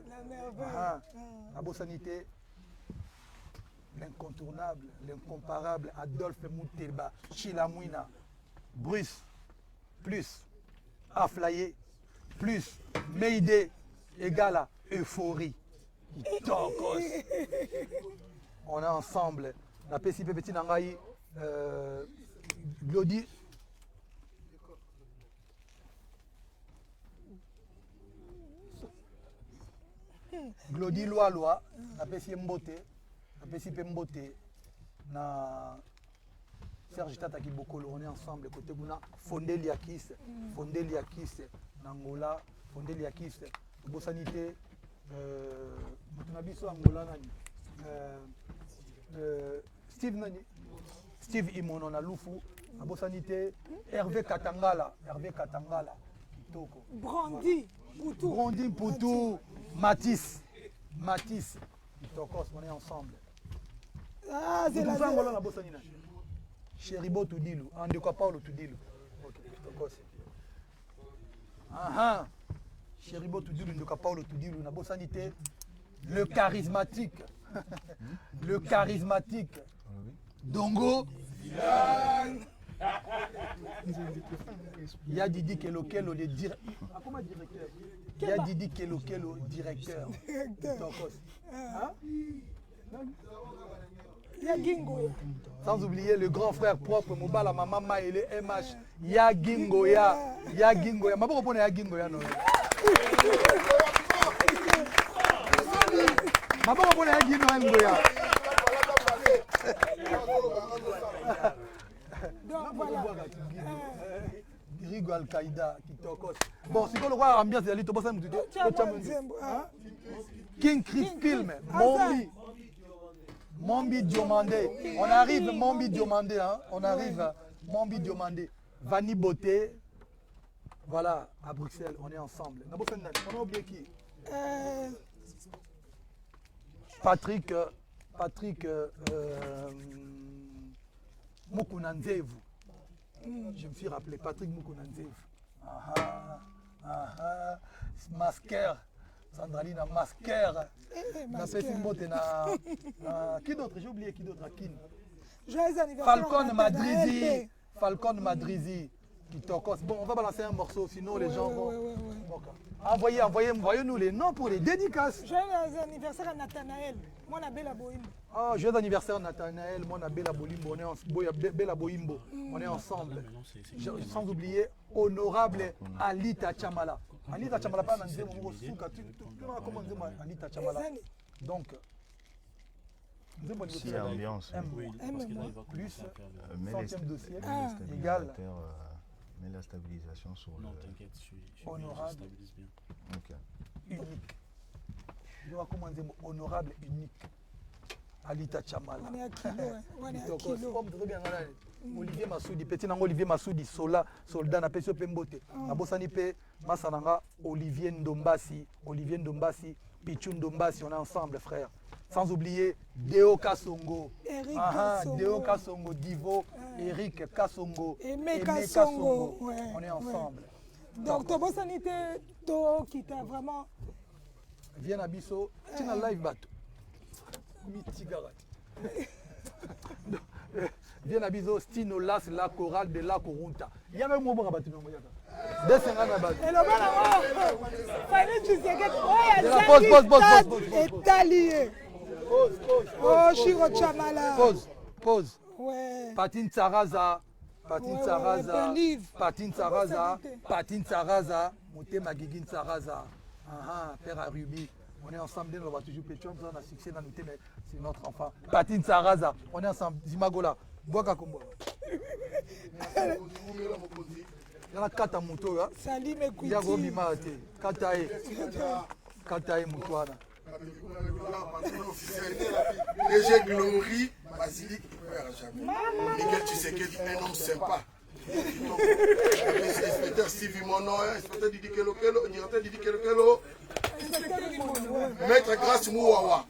la beau sanité. L'incontournable, l'incomparable Adolphe Moutelba, Chilamouina, Bruce, plus Aflaye, plus Mayday, égale à Euphorie. On est ensemble. La PCP Petit Nangaï, Glody. Glody Loa, napesi mbote, napesi pe mbote na Serge Tata Kibokolo, on est ensemble côté Guna, Fondeli Akis, Nangola, Fondeli Akis, Bosanité, Mutunabiso Angola nani, Steve nani, Steve Imono na Lufu, Bosanité, Hervé Katangala, Kitoko. Brandy, Poutou, Matisse, Kitokos, on est ensemble. Ah, c'est la Bosanina. Chéribo Toudilu, Andeko Paulo Toudilu. Ok, Kitokos. Chéribo Toudilu, Andeko Paulo Toudilu, na Bosanité. Le charismatique. Dongo. Il y a Didi Kelokelo, le directeur. Comment directeur? Il y a Didi Kelokelo, directeur. Sans oublier le grand frère propre, Mobala, Mama et le MH. Ya Gingoya. Ma bon ya Gingoya non. Ma bon ya Gingoya. Donc voilà. Rigo Al-Qaïda, Kitokos. Bon, c'est quoi le roi ambiance de l'île, King Chris Film, Mombi Diomandé. On arrive, Mombi Diomandé, hein. On arrive, Mombi Diomandé. Vanny Beauté. Voilà, à Bruxelles, on est ensemble. On a oublié qui? Patrick Mukunanzevu. Je me suis rappelé Patrick Mukunanzevu. Masker. Sandraline Masker. Qui d'autre? J'ai oublié qui d'autre? Joyeux anniversaire. Falcon Madrizi. Kitokos. Bon, on va balancer un morceau, sinon les gens vont. Envoyez-nous les noms pour les dédicaces. Joyeux anniversaire à Nathanaël. Moi, la Bella Boimbo. Ah, joyeux anniversaire Nathanaël. Moi, la Bella Boimbo. Bella Boimbo. On est ensemble. Sans oublier honorable Alita Chamala. Alita Chamala, pas dans le souka. Tu vas comment dire Alita Chamala. Donc, c'est ambiance. Plus centième dossier égal. Mais la stabilisation sur non, t'inquiète, je honorable, stabilise bien. Ok. Unique. Je vais commander honorable, unique. Alita Chamala. On est à kilo. Olivier Massoudi, petit nango Olivier Massoudi, soldat na pesio pembote. Abosani pe masananga Olivier Ndombasi, Pichou Ndombasi, on est ensemble frère. Sans oublier Deo Kasongo, Deo Kasongo, Divo, Eric Kasongo, Aimé Kasongo. On est ensemble. Donc, Tobo Sanité, qui t'a vraiment. Viens à Bisso, tu es live bateau. Viens à Bisso, Stino Las, la chorale de la Corunta. Il y a même un mot pour abattre. Et le est allié. Oh, Chiro Chamala. Pause. Ouais. Patine Saraza. Patine Saraza. Motema Gigin Saraza. Père à Ruby. On est ensemble, on va toujours péter, on a succès dans notre mais c'est notre enfant. Patine Saraza. On est ensemble. Zimagola. Boaka Kombo. Il y a 4 motos. Salim et Kouti. Il y a Gomima. Katae Moutouana. DG Glory, Basilique, Miguel Tshisekedi, un homme sympa. Inspecteur Stevie Mono, inspecteur Didi Kelokelo, directeur Didi Kelokelo, Maître Grace Mouawa,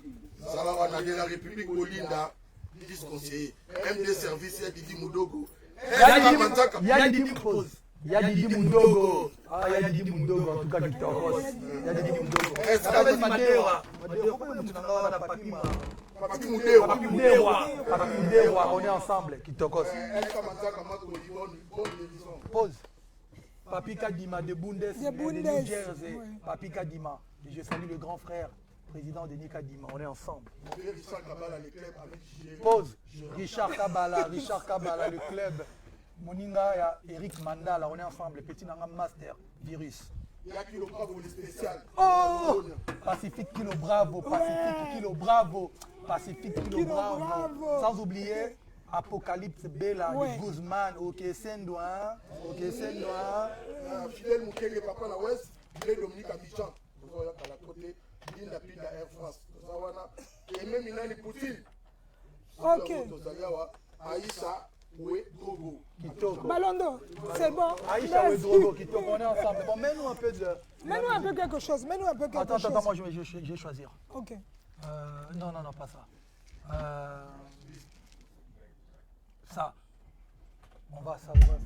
Salawana de la République Olinda, vice-conseiller, MD Service, Didi Moudogo. Il y a Didi Pose. Il y a Didi Mundogo. Ah, il y a Didi Mundogo, en tout cas, Victor Ross. Il y a Didi Mundogo. Est-ce Madeira. On est ensemble, Kitokos. Pause. Papi Kadima de Bundes, de New Jersey. Papi Kadima. Et je salue le grand frère, président de Kadima. On est ensemble. Pause. Richard Kabala, le club. Moninga et Eric Mandala, on est ensemble. Petit Nanga Master, Virus. Il y a Kilo Bravo, le spécial. Oh, Pacifique Kilo Bravo, Pacifique Kilo Bravo, Pacifique Kilo Bravo. Sans oublier Apocalypse Bella, de Guzman, OK Sendoin, OK Sendoin. Fidèle Moukele, papa na West, Fidèle Dominique Abidjan. Vous voyez à la côté, Linda Pinda Air France. Et même Inani Poutine. Ok. Aïssa, oui, Drogo. Balondo, c'est bon. Aïcha, oui, Drogo, Kitoko, on est ensemble. Bon, mets-nous un peu de... Mets-nous un peu quelque chose, mets-nous un peu quelque chose. Attends, moi je vais choisir. Ok. Non, pas ça. Ça. On va savourer.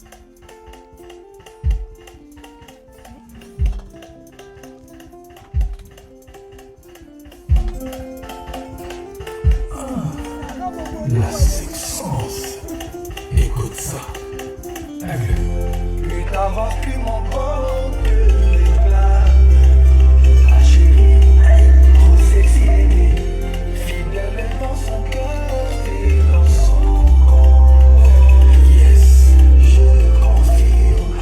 La sexence. Écoute ça. Et t'as rempli mon corps de l'éclat. Ma chérie, trop sexy, fidèle dans son cœur et dans son corps. Yes, je confirme.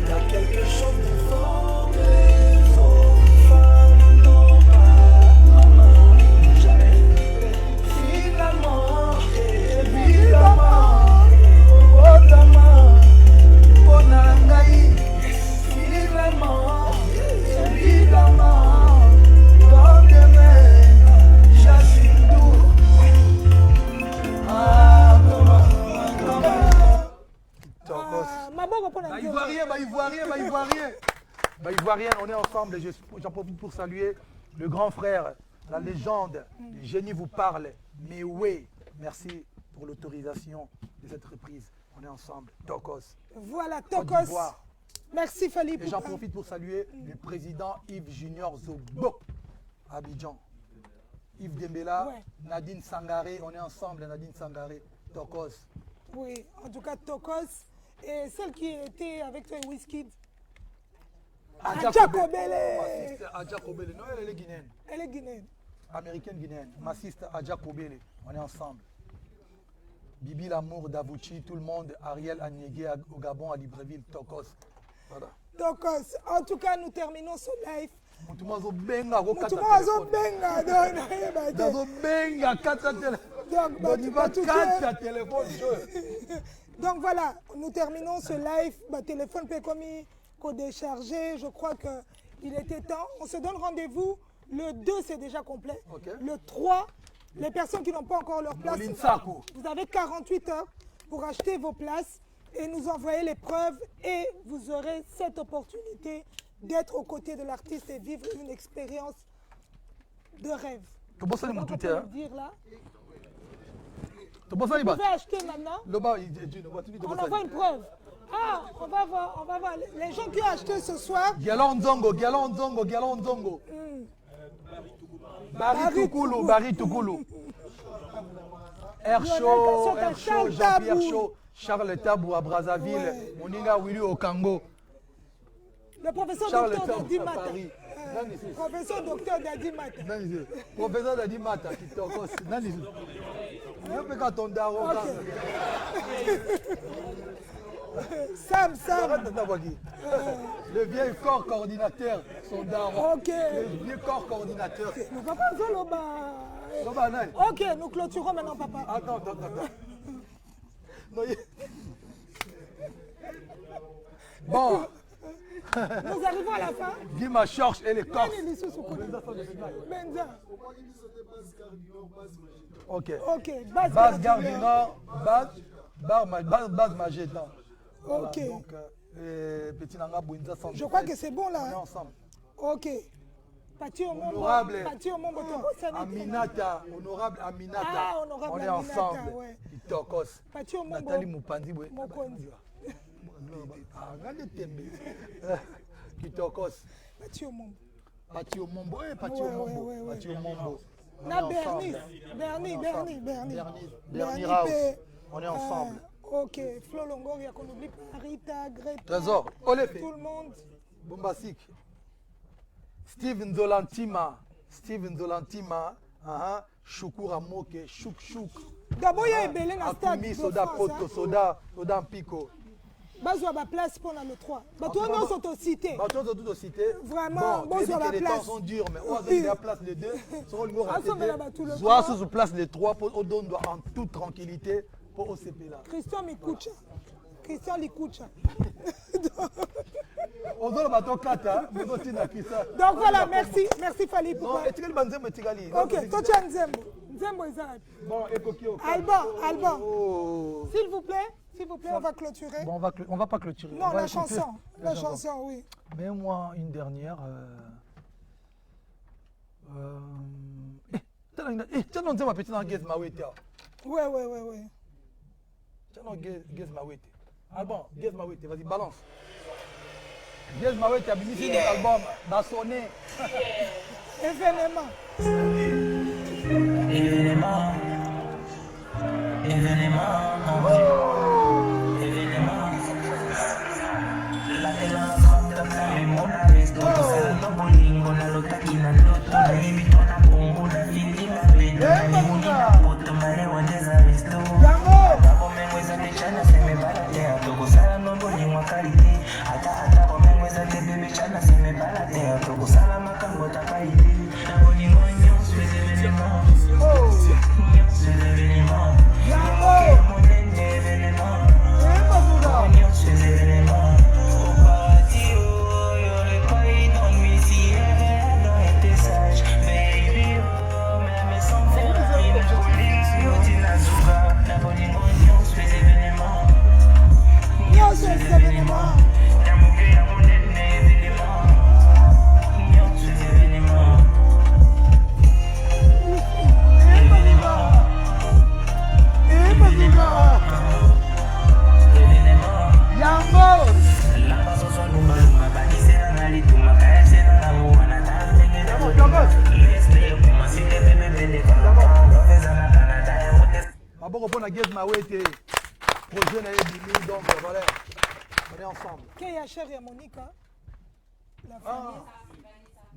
Y'a quelque chose de fort, les autres femmes n'ont pas, jamais. Finalement, évidemment, autrement, bon angaï, finalement, évidemment, dans demain, j'assume tout. Ah, Ivoirien, on est ensemble. J'en profite pour saluer le grand frère, la légende. Le génie vous parle. Mais oui, merci pour l'autorisation de cette reprise. On est ensemble. Tokos. Voilà, Côte Tokos. d'Ivoire. Merci Philippe. Et j'en profite pour saluer le président Yves Junior Zobo, Abidjan. Yves Dembela, Nadine Sangaré, on est ensemble, Nadine Sangaré, Tokos. Oui, en tout cas Tokos. Et celle qui était avec toi, Wizkid. Adja Kobele. Adja Kobele, non, elle est guinéenne. Elle est guinéenne. Américaine guinéenne. Ma sister Adja Kobele, on est ensemble. Bibi Lamour d'Avouchi, tout le monde. Ariel Agnégué au Gabon, à Libreville, Tokos. Voilà. Tokos. En tout cas, nous terminons ce live. Mutumazo benga ko kata téléphone. Donc voilà, nous terminons ce live. Téléphone peut comme qu'on décharger. Je crois qu'il était temps. On se donne rendez-vous. Le 2, c'est déjà complet. Okay. Le 3, les personnes qui n'ont pas encore leur place, vous avez 48 heures pour acheter vos places et nous envoyer les preuves et vous aurez cette opportunité d'être aux côtés de l'artiste et vivre une expérience de rêve. Comment ça, on peut le dire là. Vous pouvez acheter maintenant. On envoie une preuve. Ah, on va voir. Les gens qui ont acheté ce soir. Galon Zongo. Barry Toukoulou. Air Show, Jean-Pierre Chaud, Charles Tabou à Brazzaville, Moninga Willy au Congo. Le professeur docteur Dadi Mata. Professeur docteur Dadi Mata. Professeur Dadi Mata qui t'occose. Je peux quand on dort. Sam. Le vieil corps coordinateur, son daron. Ok. Le vieux corps coordinateur. Mais papa, ok, nous clôturons maintenant, papa. Attends. Bon. Nous arrivons à la fin. Guima Chorch et les Corses. Benza. Ok. Base Gare du Nord, base Magétan. Ok. Donc, Petit Nanga Bouinza Centre. Je crois que c'est bon là. On est ensemble. Ok. Honorable Aminata. Honorable Aminata. Ah, honorable on est Aminata, ensemble. ouais. Itokos. Nathalie Moupandi. Mokondi. Regardez Tembe. Kitokos. Patio Mombo. Patio Mombo. Patio Mombo. Na Bernie House. On est ensemble. Ok. Flo Longoria, qu'on oublie pas. Rita, Greta. Trésor. Olefe. Tout le monde. Bombastique. Steven Zolantima. Shukura Moke. Chouk. D'abord, il y a Belén à stade. Soda Poto, Soda Pico. Bazwa ba place pour le 3. Bato on sont au cité. Bato on sont cité. Vraiment, bazwa ba place. Les temps sont durs mais on a la place les deux. Sur le raté. Soit sur place les 3 pour on donne en toute tranquillité pour OCP là. Christian Mikucha. Christian Likucha. On donne le bateau 4 mais on tient Christian. Donc voilà, merci Fali pour. Non, et tu le Nzembo Tigali. OK, toi tu as Nzembo. Nzembo Isaac. Bon, Ekokio. Alban. S'il vous plaît, on va clôturer. Bon, on va pas clôturer. Non, la chanson, oui. Mais moi, une dernière. Tiens, on dit ma petite Gez Mawete. Ouais. Tiens, Gez Mawete. Alban, Gez Mawete, vas-y, balance. Gez Mawete a bénéficié de l'album, dans son nez. Événement. La tela me mona vez todo salando bolingo la lota kina loto na invito na bongo na fili na pena ni munina poto mare wandeza visto Ata menweza te chana se me balatea toko salando bolingo kalite Ata menweza te bebe chana se me balatea toko sala makango takaiti na bolingo nyos feze venema nyos feze venema monene venema nyos feze venema Projet n'a pas donc voilà, on est ensemble. Qui est cher et Monica? La famille.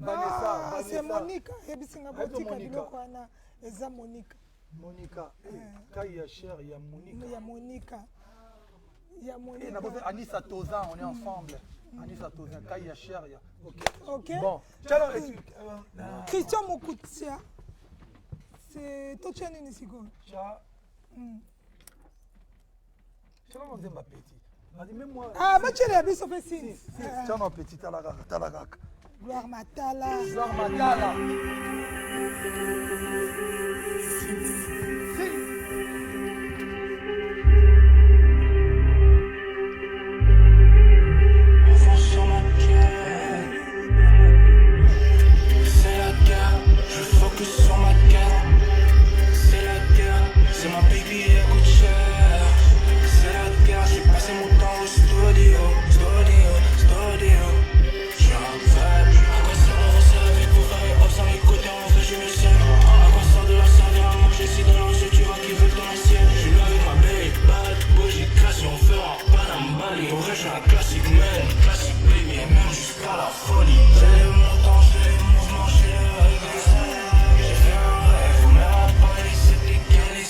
Vanessa. C'est Monica. Et puis c'est Monica. C'est Monica. Monica. Quand il y a cher, il y a Monica. Il y a Monica. Il y a Monica. Et Anissa Tozan, on est ensemble. Anissa Tozan, quand il y a cher, il y a. Ok. Bon. Christian Mokoutia. C'est Tochani Nisigo. Ah, mais tu l'as vu sur Facebook. Tiens, mon petit Talagak. Gloire Matala. Sur ma guerre, c'est la guerre. Je focus sur ma guerre. C'est la guerre, c'est ma baby et elle coûte cher. C'est la guerre, j'ai passé mon temps au studio. J'suis un faible, à quoi ça va rester avec vous frères et hop sans écouter en vrai je me sers. À quoi ça de leur servir à manger si dans leur jeu tu vois qu'ils veulent dans l'assiette. J'suis là avec ma baby, bad boy, j'ai classé, on fera pas d'emballé. Pour vrai j'suis un classique man, classique baby, et même jusqu'à la folie. J'ai les montants, j'ai les mouvements, j'ai les règles. J'ai fait un rêve, mais à Paris c'était galé,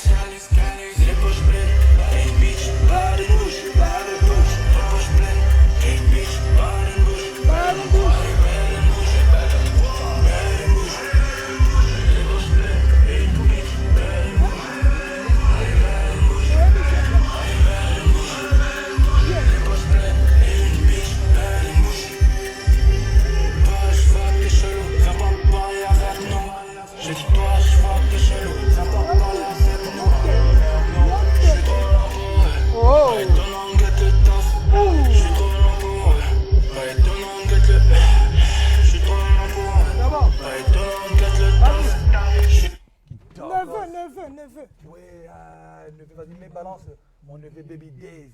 les poches pleines. Hey bitch, pas de bouche, les poches pleines. Hey bitch, pas de bouche, les poches pleines. Hey bitch, toi je vois que t'es chelou, viens pas parler avec nous. J'ai dit toi je vois que t'es chelou, viens pas parler avec nous. Je suis trop lent pour eux, étonnant get le taf. Je suis trop lent pour eux, étonnant get le. Je suis trop lent pour eux, étonnant get le taf. Neveu. Oui, neveu, vas-y, mets balance mon neveu Baby Days.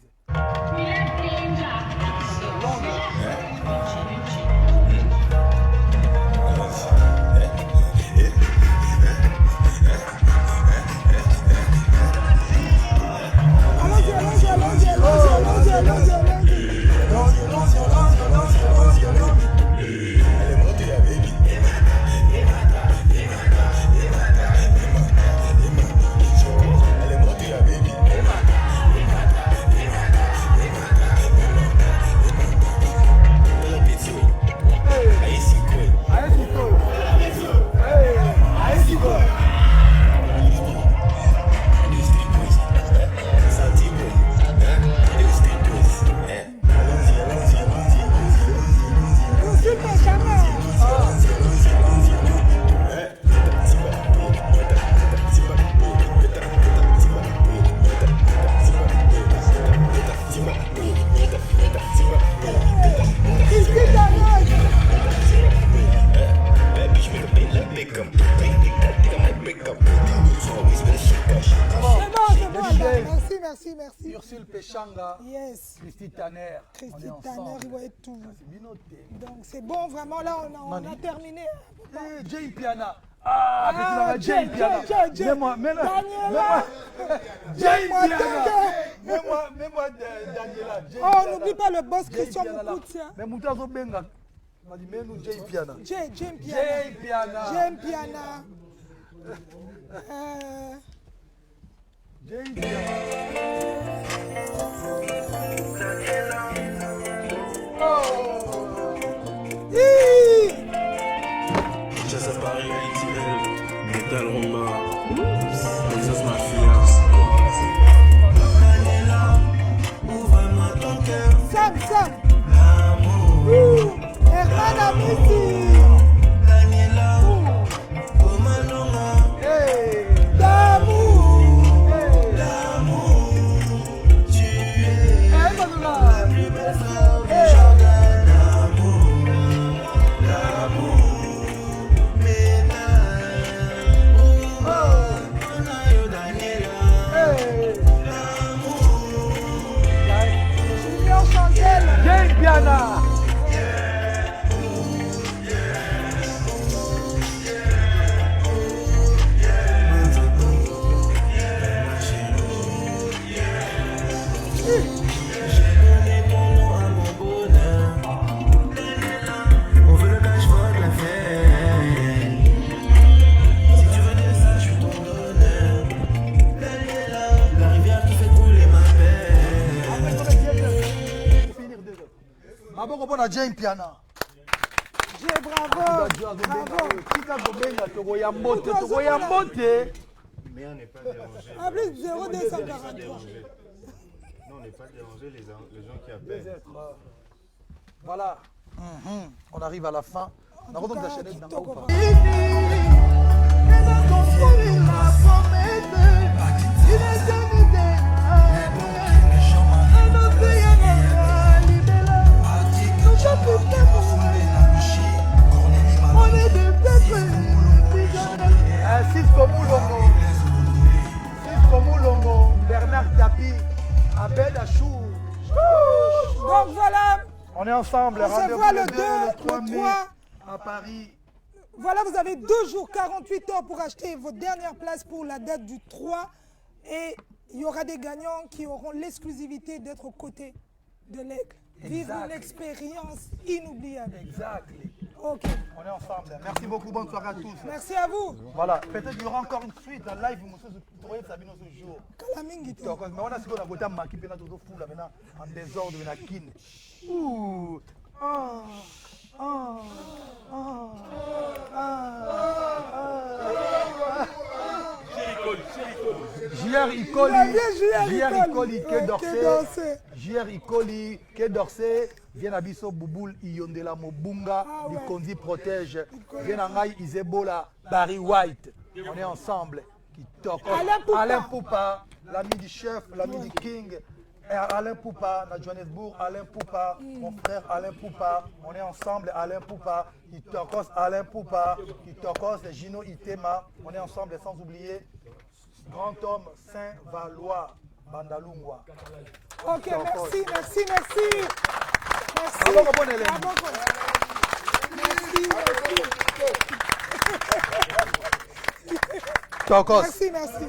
merci, merci. Ursule Péchanga, Yes. Christy Tanner. Christy Tanner, il va être tout. C'est binoté. Donc c'est bon, vraiment, là, on a terminé. Jay Piana. Ah, Jay Piana. Mets-moi Daniela. Oh, n'oublie pas le boss Christian Moukoutia. Mais Moutazo Benga. Mets-nous Jay Piana. Jay Piana. Jay Piana. Jazz à Paris, ATL, Metal Rumba, Texas Mafia. Daniela, ouvre-moi ton cœur. Sam. Herman Amici. Daniela, Omalonga. L'amour, tu es la plus belle fleur du jardin. L'amour. Jay Piana. Jay Piana. Jay, bravo. Mais on n'est pas dérangé. En plus, 0,243. Non, on n'est pas dérangé, les gens qui appellent. Voilà. On arrive à la fin. On a redonné la chaîne dans ou pas? Cisco Moulongo, Bernard Tapie, Abel Achou. Donc voilà. On est ensemble. On se voit le 2, le 3 le mai 3 à Paris. Voilà, vous avez 2 jours, 48 heures pour acheter vos dernières places pour la date du 3. Et il y aura des gagnants qui auront l'exclusivité d'être aux côtés de l'aigle. Vivre une expérience inoubliable. Exactement. Ok. On est ensemble. Merci beaucoup. Bonne soirée à tous. Merci à vous. Voilà. Peut-être qu'il y aura encore une suite en live. Vous trouvez ça bien ce jour. Kalamingi. Mais on a ce qu'on a voté à Maki. Maintenant, tout fou là maintenant. En désordre, on a kin. Ouh. JR Icoli, JR Icoli, Quai d'Orsay, vient à Bisso Bouboul, Yondela Mobunga, du Kondi protège, vient à Ngai Isebola, Barry White. On est ensemble. Alain Poupa, l'ami du chef, l'ami du king. Alain Poupa, à Johannesburg, Alain Poupa, mon frère Alain Poupa, on est ensemble, Alain Poupa, Itokos, Alain Poupa, Itokos, Gino Itema, on est ensemble sans oublier grand homme Saint-Valois, Bandalungwa. Ok, merci. Merci. Tokos. Merci.